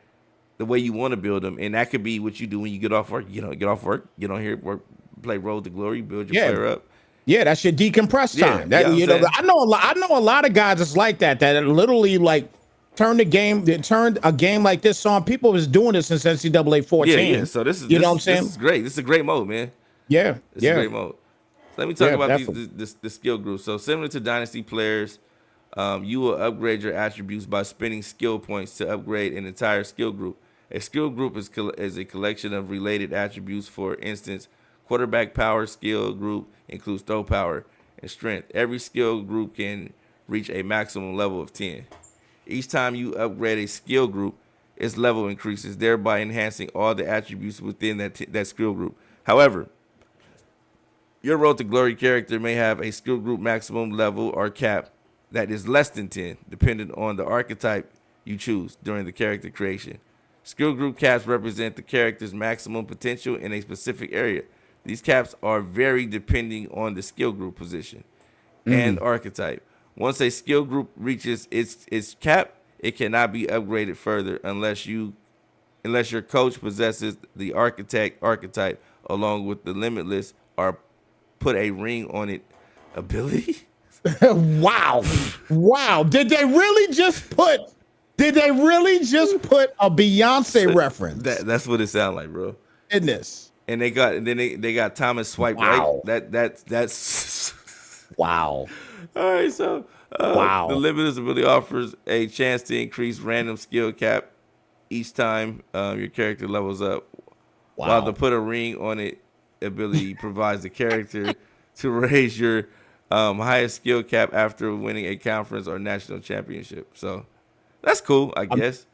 the way you want to build them, and that could be what you do when you get off work. Get on here, work, play Road to Glory, build your player up. Yeah, that's your decompress time. I know a lot of guys that's like that literally like turned a game like this on. People was doing this since NCAA 14. Yeah. So this is what I'm saying? This is great. This is a great mode, man. Yeah, It's a great mode. So let me talk about the skill group. So similar to Dynasty players, you will upgrade your attributes by spending skill points to upgrade an entire skill group. A skill group is a collection of related attributes. For instance, quarterback power skill group includes throw power and strength. Every skill group can reach a maximum level of 10. Each time you upgrade a skill group, its level increases, thereby enhancing all the attributes within that skill group. However, your Road to Glory character may have a skill group maximum level or cap that is less than 10, depending on the archetype you choose during the character creation. Skill group caps represent the character's maximum potential in a specific area. These caps are varied depending on the skill group position and archetype. Once a skill group reaches its cap, it cannot be upgraded further unless your coach possesses the archetype along with the limitless or put a ring on it ability. Wow. Did they really just put a Beyonce reference? That's what it sounds like, bro. Goodness. And they got Thomas swipe right. That's wow. All right, so the limitless ability offers a chance to increase random skill cap each time your character levels up. Wow. While the put a ring on it ability provides the character to raise your highest skill cap after winning a conference or national championship. So that's cool, I guess.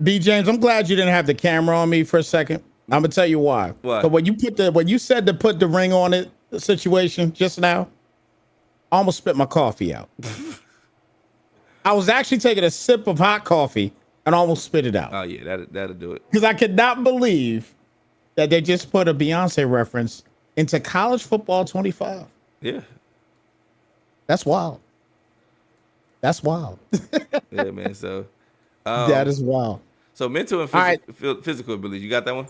B. James, I'm glad you didn't have the camera on me for a second. I'm gonna tell you why. What? So when you said to put the ring on it situation just now, I almost spit my coffee out. I was actually taking a sip of hot coffee and almost spit it out. Oh yeah, that'll do it. Because I could not believe that they just put a Beyonce reference into College Football 25. Yeah. That's wild. Yeah, man. So that is wild. So mental and physical abilities. You got that one?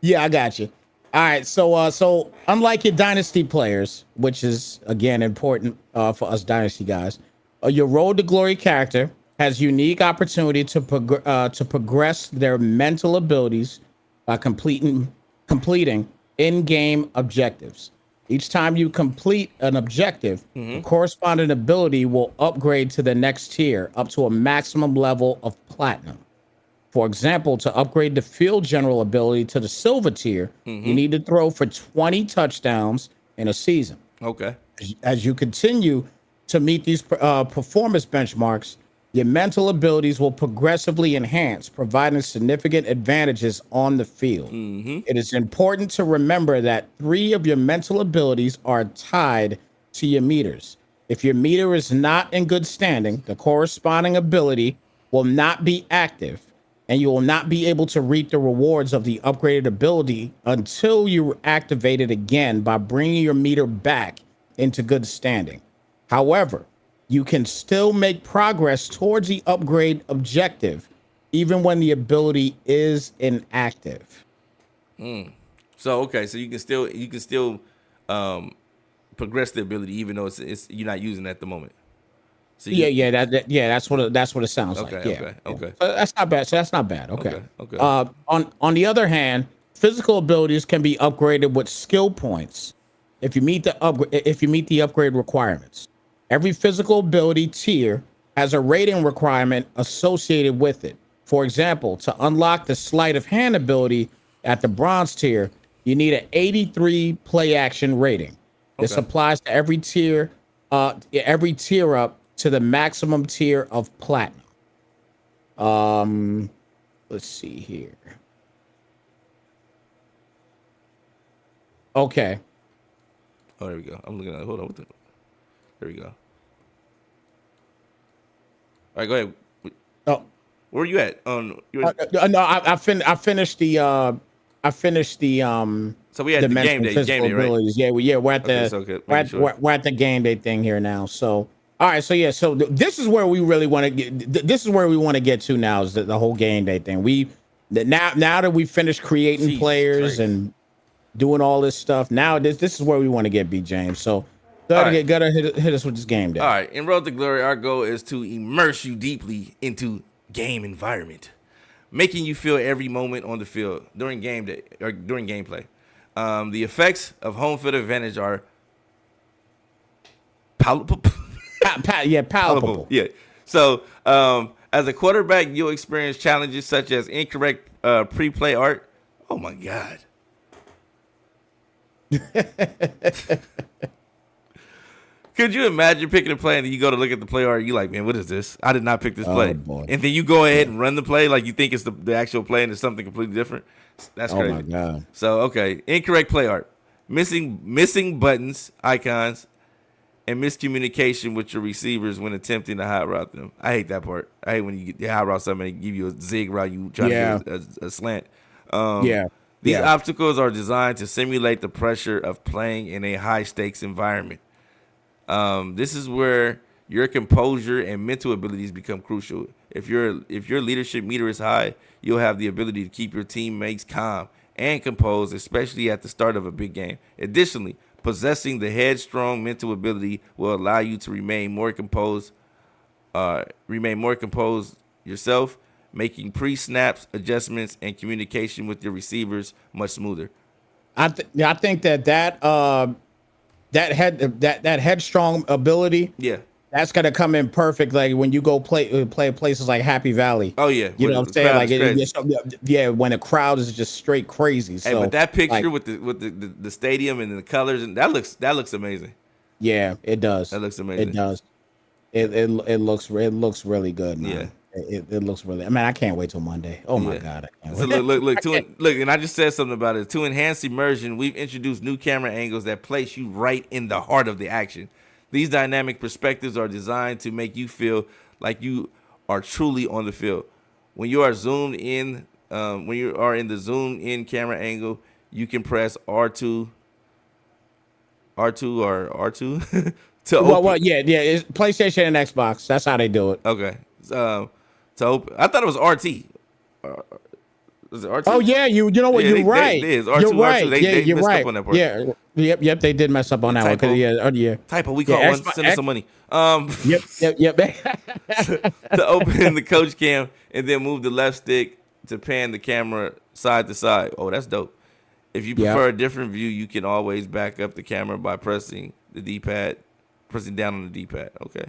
Yeah, I got you. All right, so unlike your dynasty players, which is again important for us dynasty guys, your Road to Glory character has unique opportunity to progress their mental abilities by completing in-game objectives. Each time you complete an objective, the corresponding ability will upgrade to the next tier up to a maximum level of platinum. For example, to upgrade the field general ability to the silver tier, you need to throw for 20 touchdowns in a season. Okay. As you continue to meet these performance benchmarks, your mental abilities will progressively enhance, providing significant advantages on the field. It is important to remember that 3 of your mental abilities are tied to your meters. If your meter is not in good standing, the corresponding ability will not be active, and you will not be able to reap the rewards of the upgraded ability until you activate it again by bringing your meter back into good standing. However, you can still make progress towards the upgrade objective even when the ability is inactive. So okay, so you can still progress the ability even though it's you're not using it at the moment. So Yeah, you yeah, that's what it sounds like. okay, Yeah, okay, yeah. okay, So that's not bad. So that's not bad. Okay. okay, okay. On the other hand, physical abilities can be upgraded with skill points if you meet the upgrade requirements. Every physical ability tier has a rating requirement associated with it. For example, to unlock the sleight of hand ability at the bronze tier, you need an 83 play action rating. This Okay. applies to every tier up to the maximum tier of platinum. Um, let's see here. Okay. Oh, there we go. I'm looking at. Hold on. There we go. All right, go ahead. Oh, Where are you at? On no, I finished so we had the the mental and game physical day, right? abilities. Yeah, we're at Okay, the so good. Making sure. we're at the game day thing here now. So all right, so yeah, so this is where we really want to this is where we want to get to now, is the whole game day thing. Now that we finished creating Jesus players Christ. and doing all this stuff, now this is where we want to get, B James. So All right. gotta hit us with this game day. All right. In Road to Glory, our goal is to immerse you deeply into game environment, making you feel every moment on the field during game day or during gameplay. The effects of home field advantage are palatable. Palpable. Yeah. So, as a quarterback, you'll experience challenges such as incorrect pre-play art. Oh my God. Could you imagine picking a play and then you go to look at the play art? You like, man, what is this? I did not pick this play. Boy. And then you go ahead and run the play like you think it's the actual play and it's something completely different. That's crazy. Oh my God. So okay, incorrect play art, missing buttons, icons, and miscommunication with your receivers when attempting to hot route them. I hate that part. I hate when you hot route somebody and give you a zig route, you try to do a slant. These obstacles are designed to simulate the pressure of playing in a high stakes environment. This is where your composure and mental abilities become crucial. If your leadership meter is high, you'll have the ability to keep your teammates calm and composed, especially at the start of a big game. Additionally, possessing the headstrong mental ability will allow you to remain more composed yourself, making pre-snaps, adjustments, and communication with your receivers much smoother. I think that headstrong ability, Yeah. that's gonna come in perfect. Like when you go play places like Happy Valley. Oh yeah. You know what I'm saying? Like when the crowd is just straight crazy. So Hey, but that picture like, with the stadium and the colors and that looks amazing. yeah, it does. That looks amazing. It does. It looks really good, man. Yeah. It looks really. I mean, I can't wait till Monday. Oh my God, I can't So wait. look, and I just said something about it. To enhance immersion, we've introduced new camera angles that place you right in the heart of the action. These dynamic perspectives are designed to make you feel like you are truly on the field. When you are zoomed in, when you are in the zoomed in camera angle, you can press R2 or R2 to open. Well, yeah. It's PlayStation and Xbox. That's how they do it. Okay. To open. I thought it was RT. Was it RT? Oh yeah, you know what? Yeah, you're right. It is. R2, You're right. R2. They you're messed right. up on that part. Yeah. Yep. They did mess up on that Typo. one. Yeah. Typo. We caught one. Send us some money. Yep. To open the coach cam and then move the left stick to pan the camera side to side. Oh, that's dope. If you prefer a different view, you can always back up the camera by pressing the D-pad, pressing down on the D-pad. Okay.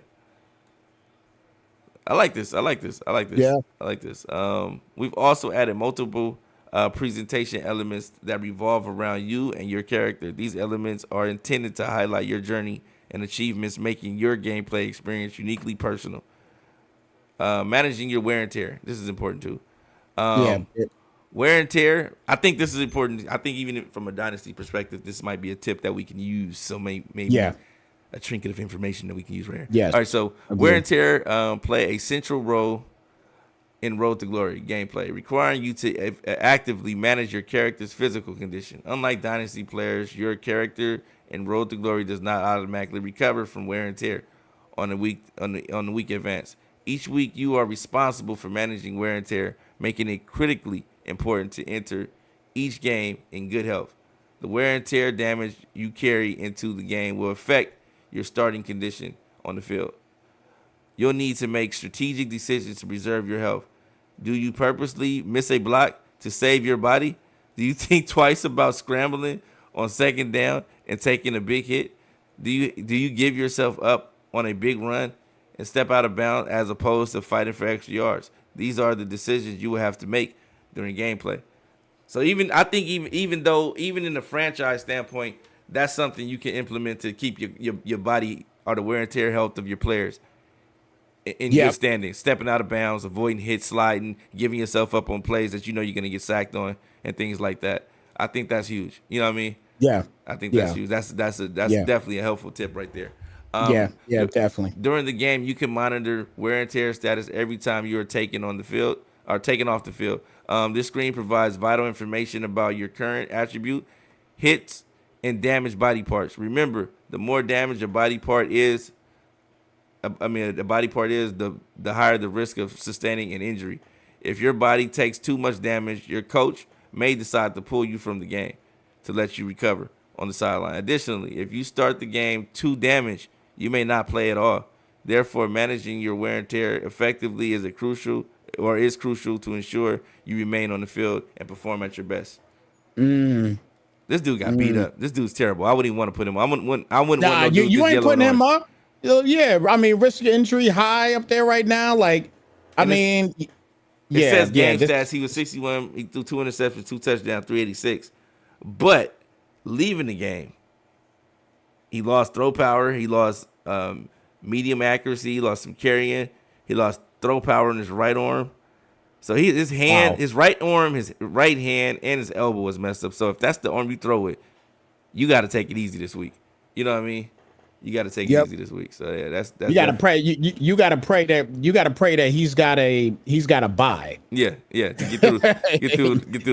I like this. Yeah. We've also added multiple presentation elements that revolve around you and your character. These elements are intended to highlight your journey and achievements, making your gameplay experience uniquely personal. Managing your wear and tear. This is important too. Wear and tear. I think this is important. I think even from a dynasty perspective, this might be a tip that we can use. So maybe a trinket of information that we can use right here. Yes. All right. So wear and tear play a central role in Road to Glory gameplay, requiring you to actively manage your character's physical condition. Unlike dynasty players, your character in Road to Glory does not automatically recover from wear and tear on the week advance. Each week, you are responsible for managing wear and tear, making it critically important to enter each game in good health. The wear and tear damage you carry into the game will affect your starting condition on the field. You'll need to make strategic decisions to preserve your health. Do you purposely miss a block to save your body? Do you think twice about scrambling on second down and taking a big hit? Do you give yourself up on a big run and step out of bounds as opposed to fighting for extra yards? These are the decisions you will have to make during gameplay. So even in the franchise standpoint, that's something you can implement to keep your body or the wear and tear health of your players in good standing, stepping out of bounds, avoiding hits, sliding, giving yourself up on plays that you know you're going to get sacked on, and things like that. I think that's huge. You know what I mean? Yeah. I think that's huge. That's definitely a helpful tip right there. Definitely. During the game, you can monitor wear and tear status every time you are taken on the field or taken off the field. This screen provides vital information about your current attribute, hits, and damaged body parts. Remember, the more damaged a body part is, the higher the risk of sustaining an injury. If your body takes too much damage, your coach may decide to pull you from the game to let you recover on the sideline. Additionally, if you start the game too damaged, you may not play at all. Therefore, managing your wear and tear effectively is crucial to ensure you remain on the field and perform at your best. This dude got beat up. This dude's terrible. I wouldn't even want to put him. I wouldn't want no dude you ain't putting him up. Yeah, I mean, risk of injury high up there right now. Like, it says game stats. He was 61. He threw 2 interceptions, 2 touchdowns, 386. But leaving the game, he lost throw power. He lost medium accuracy. He lost some carrying. He lost throw power in his right arm. So his right arm, his right hand, and his elbow was messed up. So if that's the arm you throw it, you got to take it easy this week. You know what I mean? You got to take it easy this week. So yeah, that's you got to pray. You got to pray that he's got a bye. Yeah, to get through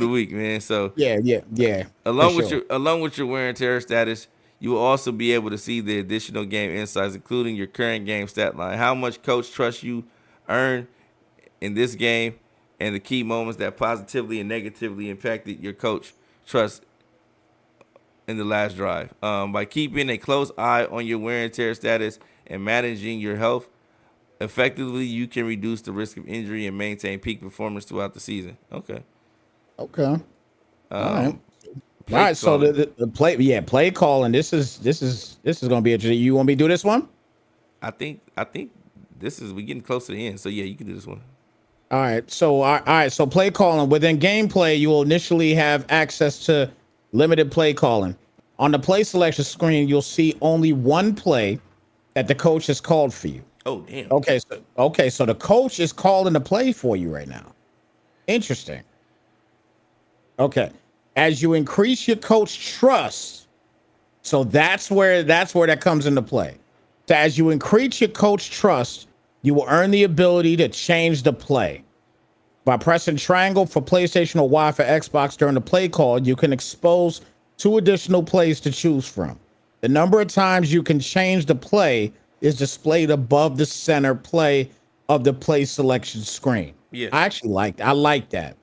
the week, man. So yeah. Along with your wear and tear status, you will also be able to see the additional game insights, including your current game stat line, how much coach trust you earn in this game, and the key moments that positively and negatively impacted your coach trust in the last drive. By keeping a close eye on your wear and tear status and managing your health effectively, you can reduce the risk of injury and maintain peak performance throughout the season. Okay. All right. So the play calling. This is going to be interesting. You want me to do this one? I think we're getting close to the end. So yeah, you can do this one. All right. So play calling within gameplay, you will initially have access to limited play calling. On the play selection screen, you'll see only one play that the coach has called for you. Oh, damn. Okay, so the coach is calling the play for you right now. Interesting. Okay. As you increase your coach trust, so that's where that comes into play. So as you increase your coach trust, you will earn the ability to change the play. By pressing triangle for PlayStation or Y for Xbox during the play call, you can expose 2 additional plays to choose from. The number of times you can change the play is displayed above the center play of the play selection screen. Yeah. I like that.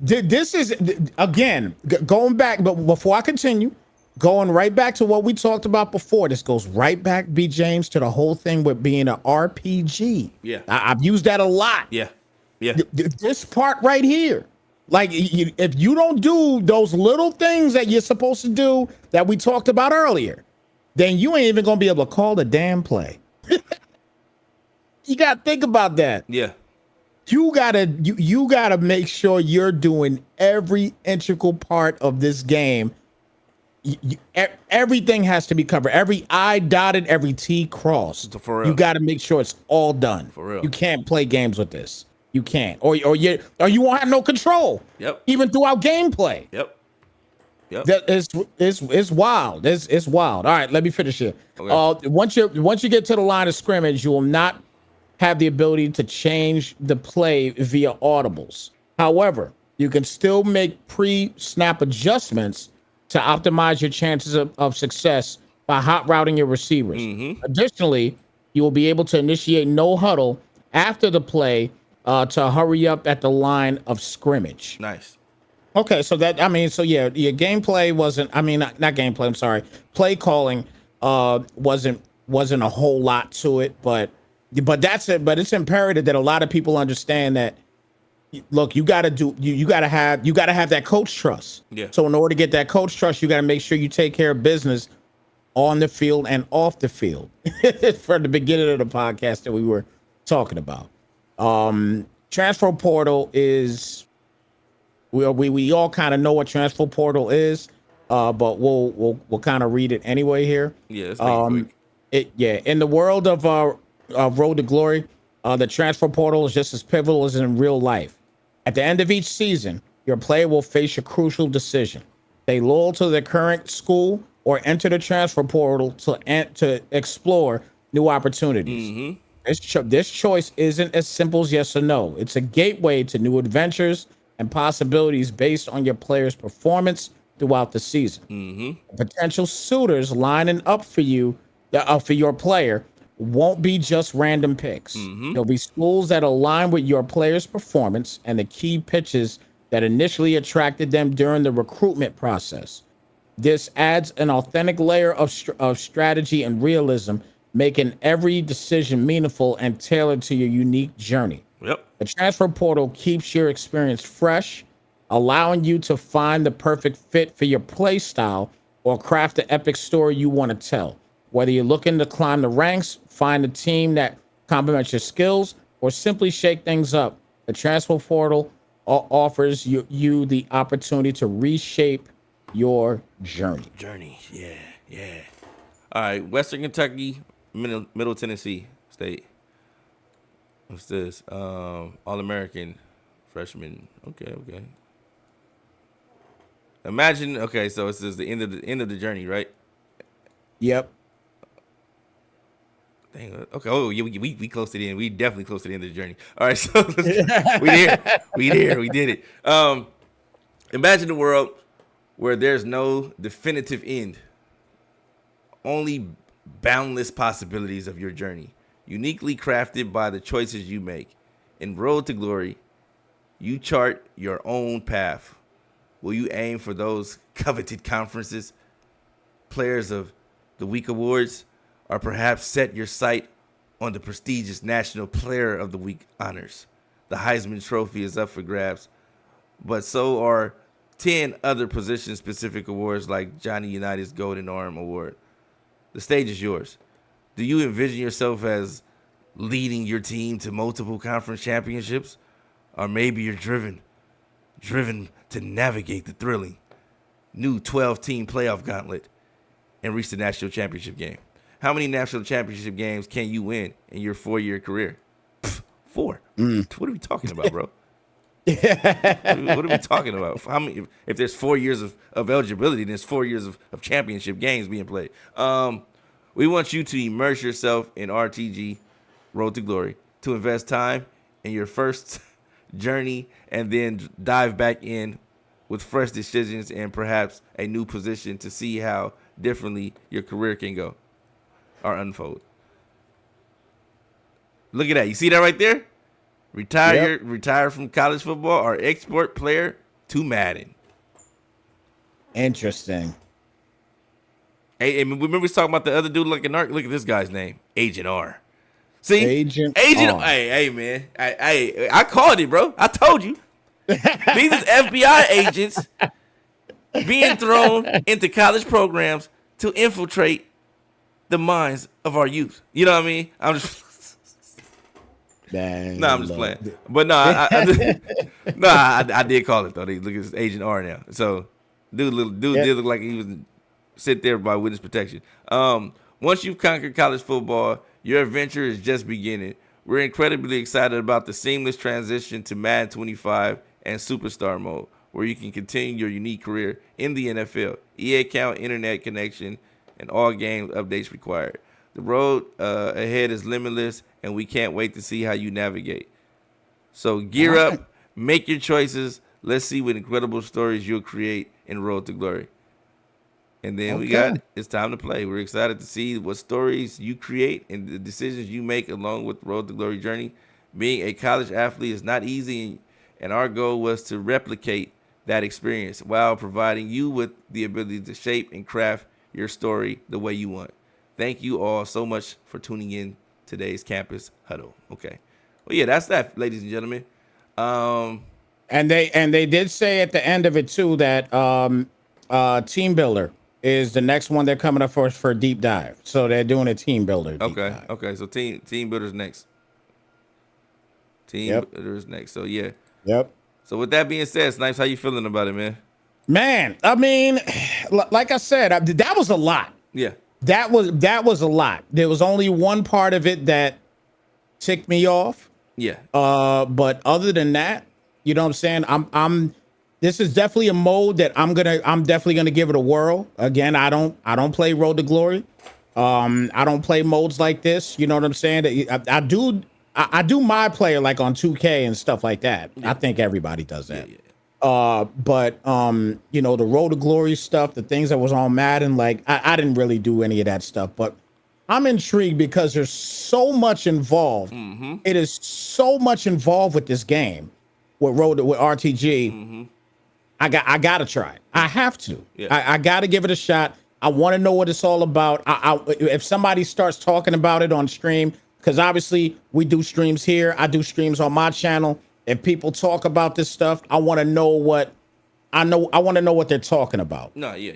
This is, again, going back, but before I continue, going right back to what we talked about before. This goes right back, B. James, to the whole thing with being an RPG. Yeah. I've used that a lot. Yeah. This part right here. Like, if you don't do those little things that you're supposed to do that we talked about earlier, then you ain't even going to be able to call the damn play. You got to think about that. Yeah. you gotta make sure you're doing every integral part of this game. Everything has to be covered. Every I dotted, every T crossed. For real. You got to make sure it's all done. For real. You can't play games with this. You can't, or you won't have no control. Yep. Even throughout gameplay. Yep. That is wild. It's wild. All right, let me finish here. Okay. Once you get to the line of scrimmage, you will not have the ability to change the play via audibles. However, you can still make pre-snap adjustments to optimize your chances of success by hot routing your receivers. Mm-hmm. Additionally, you will be able to initiate no huddle after the play to hurry up at the line of scrimmage. Nice. Okay, so your gameplay wasn't. Not gameplay. I'm sorry. Play calling wasn't a whole lot to it, but that's it. But it's imperative that a lot of people understand that. Look, you gotta have that coach trust. Yeah. So in order to get that coach trust, you gotta make sure you take care of business on the field and off the field. For the beginning of the podcast that we were talking about, transfer portal is. We all kind of know what transfer portal is, but we'll kind of read it anyway here. Yeah. In the world of Road to Glory, the transfer portal is just as pivotal as in real life. At the end of each season, your player will face a crucial decision: stay loyal to their current school or enter the transfer portal to explore new opportunities. Mm-hmm. This choice isn't as simple as yes or no. It's a gateway to new adventures and possibilities based on your player's performance throughout the season. Mm-hmm. Potential suitors lining up for you, for your player, won't be just random picks. Mm-hmm. There'll be schools that align with your player's performance and the key pitches that initially attracted them during the recruitment process. This adds an authentic layer of strategy and realism, making every decision meaningful and tailored to your unique journey. Yep. The transfer portal keeps your experience fresh, allowing you to find the perfect fit for your play style or craft the epic story you want to tell. Whether you're looking to climb the ranks, find a team that complements your skills, or simply shake things up, the transfer portal offers you the opportunity to reshape your journey. Yeah. All right, Western Kentucky, Middle Tennessee State. What's this? All-American freshman. Okay. Imagine. Okay, so it says the end of the journey, right? Yep. Dang. Okay. Oh, yeah. We close to the end. We definitely close to the end of the journey. All right. So we there. We did it. Imagine a world where there's no definitive end, only boundless possibilities of your journey, uniquely crafted by the choices you make. In Road to Glory, you chart your own path. Will you aim for those coveted conferences, Players of the Week awards, or perhaps set your sight on the prestigious National Player of the Week honors? The Heisman Trophy is up for grabs, but so are 10 other position-specific awards like Johnny United's Golden Arm Award. The stage is yours. Do you envision yourself as leading your team to multiple conference championships? Or maybe you're driven to navigate the thrilling new 12-team playoff gauntlet and reach the national championship game. How many national championship games can you win in your 4-year career? 4. What are we talking about, bro? What are we talking about? How many? If there's 4 years of eligibility, then there's 4 years of championship games being played. We want you to immerse yourself in RTG, Road to Glory, to invest time in your first journey and then dive back in with fresh decisions and perhaps a new position to see how differently your career can go or unfold. Look at that. You see that right there? Retire from college football or export player to Madden. Interesting. Hey, remember we was talking about the other dude like an arc? Look at this guy's name. Agent R. See? Agent R. Hey, man. I called it, bro. I told you. These is FBI agents being thrown into college programs to infiltrate the minds of our youth. You know what I mean? I'm just... Man, No, I'm just playing. But no, I did call it though. They look at his Agent R now. So dude did look like he was sit there by witness protection. Once you've conquered college football, your adventure is just beginning. We're incredibly excited about the seamless transition to Madden 25 and Superstar mode, where you can continue your unique career in the NFL. EA account, internet connection, and all game updates required. The road ahead is limitless, and we can't wait to see how you navigate. So gear up, make your choices. Let's see what incredible stories you'll create in Road to Glory. And then it's time to play. We're excited to see what stories you create and the decisions you make along with the Road to Glory journey. Being a college athlete is not easy, and our goal was to replicate that experience while providing you with the ability to shape and craft your story the way you want. Thank you all so much for tuning in today's Campus Huddle. Okay. Well, yeah, that's that, ladies and gentlemen. And they did say at the end of it too that Team Builder is the next one they're coming up for deep dive. So they're doing a Team Builder. Okay. So Team Builder's next. Builder's next. So yeah. Yep. So with that being said, Snipes, how you feeling about it, man? Man, I mean, like I said, that was a lot. Yeah. That was a lot. There was only one part of it that ticked me off. Yeah. But other than that, you know what I'm saying? This is definitely a mode that I'm definitely gonna give it a whirl. Again, I don't play Road to Glory. I don't play modes like this. You know what I'm saying? I do my player like on 2K and stuff like that. Yeah. I think everybody does that. Yeah. But you know, the Road to Glory stuff, the things that was on Madden, like I didn't really do any of that stuff, but I'm intrigued because there's so much involved. Mm-hmm. It is so much involved with this game, with RTG. Mm-hmm. I gotta try it. I have to. Yeah. I gotta give it a shot. I want to know what it's all about. If somebody starts talking about it on stream, because obviously we do streams here, I do streams on my channel. If people talk about this stuff, I want to know what I want to know what they're talking about. No, yeah.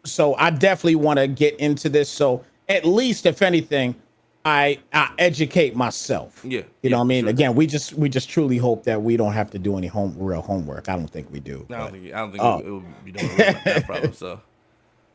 So I definitely want to get into this. So at least, if anything, I educate myself. Yeah. You know what I mean? Sure. Again, we just truly hope that we don't have to do any real homework. I don't think we do. I don't think it would be doing that problem. So.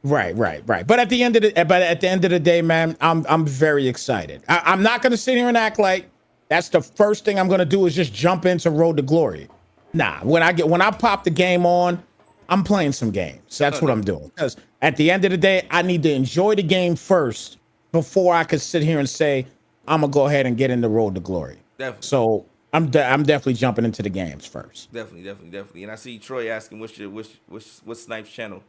Right. But at the end of the day, man, I'm very excited. I'm not going to sit here and act like that's the first thing I'm going to do is just jump into Road to Glory. Nah, when I pop the game on, I'm playing some games. That's what I'm doing. Because at the end of the day, I need to enjoy the game first before I could sit here and say, I'm going to go ahead and get in the Road to Glory. Definitely. So I'm definitely jumping into the games first. Definitely. And I see Troy asking what's Snipes channel.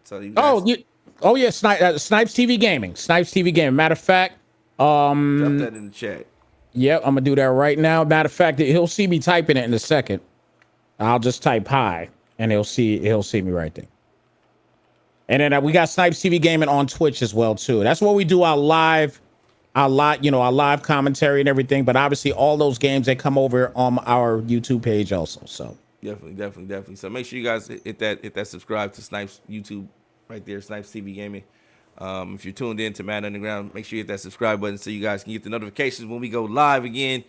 So Snipes TV Gaming. Snipes TV Gaming. Matter of fact, drop that in the chat. Yep, I'm gonna do that right now. Matter of fact, he'll see me typing it in a second. I'll just type hi, and he'll see me right there. And then we got Snipes TV Gaming on Twitch as well too. That's where we do our live commentary and everything. But obviously, all those games they come over on our YouTube page also. So definitely. So make sure you guys hit that subscribe to Snipes YouTube right there, Snipes TV Gaming. If you're tuned in to Madden Underground, make sure you hit that subscribe button so you guys can get the notifications when we go live again.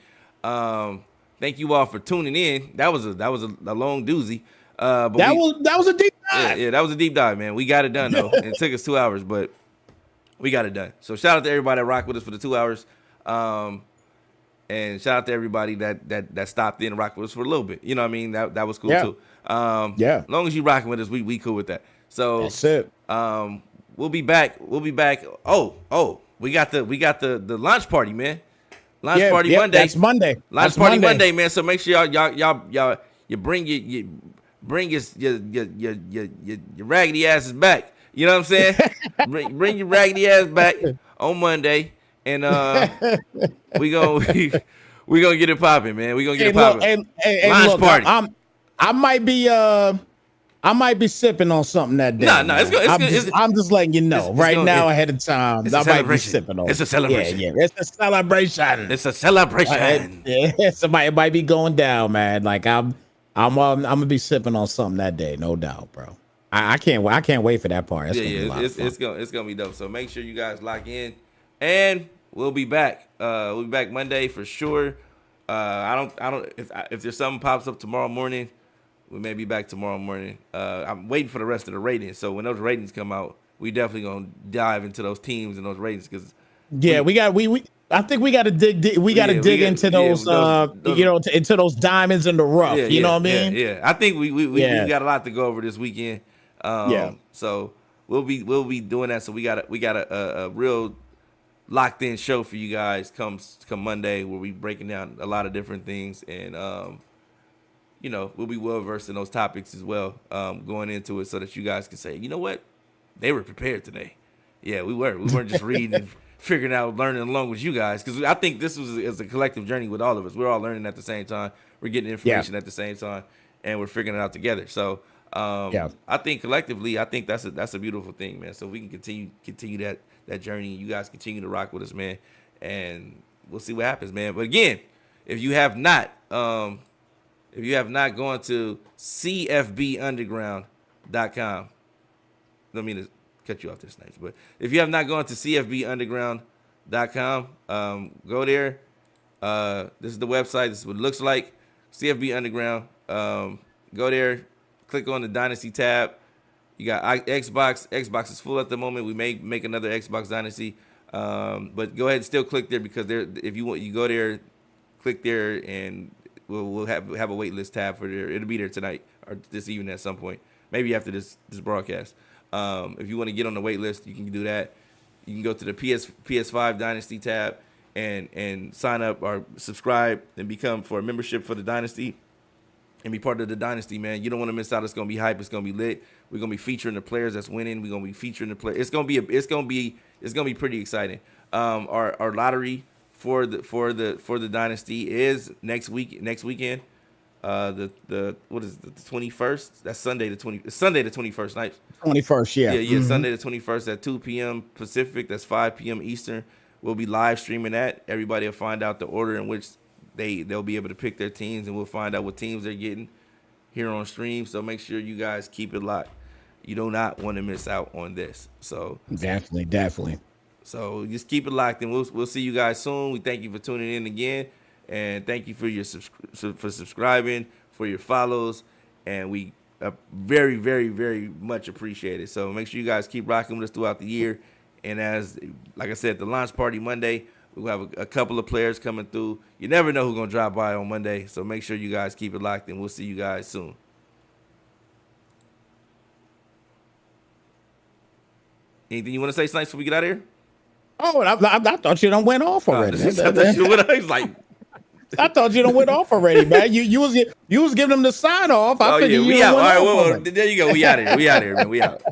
Thank you all for tuning in. That was a long doozy. But that was a deep dive. Yeah, that was a deep dive, man. We got it done though. It took us 2 hours, but we got it done. So shout out to everybody that rocked with us for the 2 hours. And shout out to everybody that stopped in and rocked with us for a little bit. You know what I mean? That was cool too. As long as you rocking with us, we cool with that. So that's it. We'll be back. Oh, we got the launch party, man. Launch party Monday. That's Monday. Launch party Monday, man. So make sure y'all you bring your raggedy asses back. You know what I'm saying? bring your raggedy ass back on Monday, and we gonna get it popping, man. We gonna get it popping. Launch party. I might be sipping on something that day. No, it's good. I'm just letting you know ahead of time. I might be sipping on. It's a celebration. Yeah, it's a celebration. It's a celebration. It might be going down, man. Like I'm gonna be sipping on something that day, no doubt, bro. I can't wait for that part. It's gonna be dope. So make sure you guys lock in, and we'll be back. We'll be back Monday for sure. I don't. If there's something pops up tomorrow morning, we may be back tomorrow morning. I'm waiting for the rest of the ratings. So when those ratings come out, we definitely gonna dive into those teams and those ratings because I think we got to dig. We got to dig into those, into those diamonds in the rough. You know what I mean? Yeah. I think we got a lot to go over this weekend. So we'll be doing that. So we got a real locked in show for you guys come Monday where we breaking down a lot of different things and we'll be well versed in those topics as well going into it so that you guys can say, you know what, they were prepared today. Yeah, we weren't just reading and figuring out learning along with you guys because I think this is a collective journey with all of us. We're all learning at the same time. We're getting information at the same time and we're figuring it out together. So I think collectively, I think that's a beautiful thing, man. So we can continue that journey. You guys continue to rock with us, man, and we'll see what happens, man. But again, if you have not gone to cfbunderground.com, don't mean to cut you off there, Snipes, but if you have not gone to cfbunderground.com, go there. This is the website. This is what it looks like. CFB Underground. Go there. Click on the Dynasty tab. You got Xbox. Xbox is full at the moment. We may make another Xbox Dynasty, but go ahead and still click there because if you want, you go there, click there, and we'll have a wait list tab for there. It'll be there tonight or this evening at some point, maybe after this broadcast. If you want to get on the wait list, you can do that. You can go to the PS5 Dynasty tab and sign up or subscribe and become for a membership for the Dynasty. And be part of the Dynasty, man. You don't want to miss out. It's gonna be hype. It's gonna be lit. We're gonna be featuring the players that's winning. We're gonna be featuring the players. It's gonna be pretty exciting. Our lottery for the Dynasty is next weekend. The what is it, the 21st? That's Sunday the 21st night. 21st, yeah. Yeah. Sunday the 21st at 2 p.m. Pacific. That's 5 p.m. Eastern. We'll be live streaming that. Everybody will find out the order in which they'll be able to pick their teams, and we'll find out what teams they're getting here on stream. So make sure you guys keep it locked. You do not want to miss out on this. So definitely. So just keep it locked, and we'll see you guys soon. We thank you for tuning in again, and thank you for for subscribing, for your follows, and we very, very, very much appreciate it. So make sure you guys keep rocking with us throughout the year. And like I said, the launch party Monday, we'll have a couple of players coming through. You never know who's going to drop by on Monday, so make sure you guys keep it locked, and we'll see you guys soon. Anything you want to say, Snipes, before we get out of here? Oh, I thought you done went off already. I thought you went off. Like, I thought you done went off already, man. You was giving them the sign off. We out. All right, well, there you go. We out of here. Man. We out.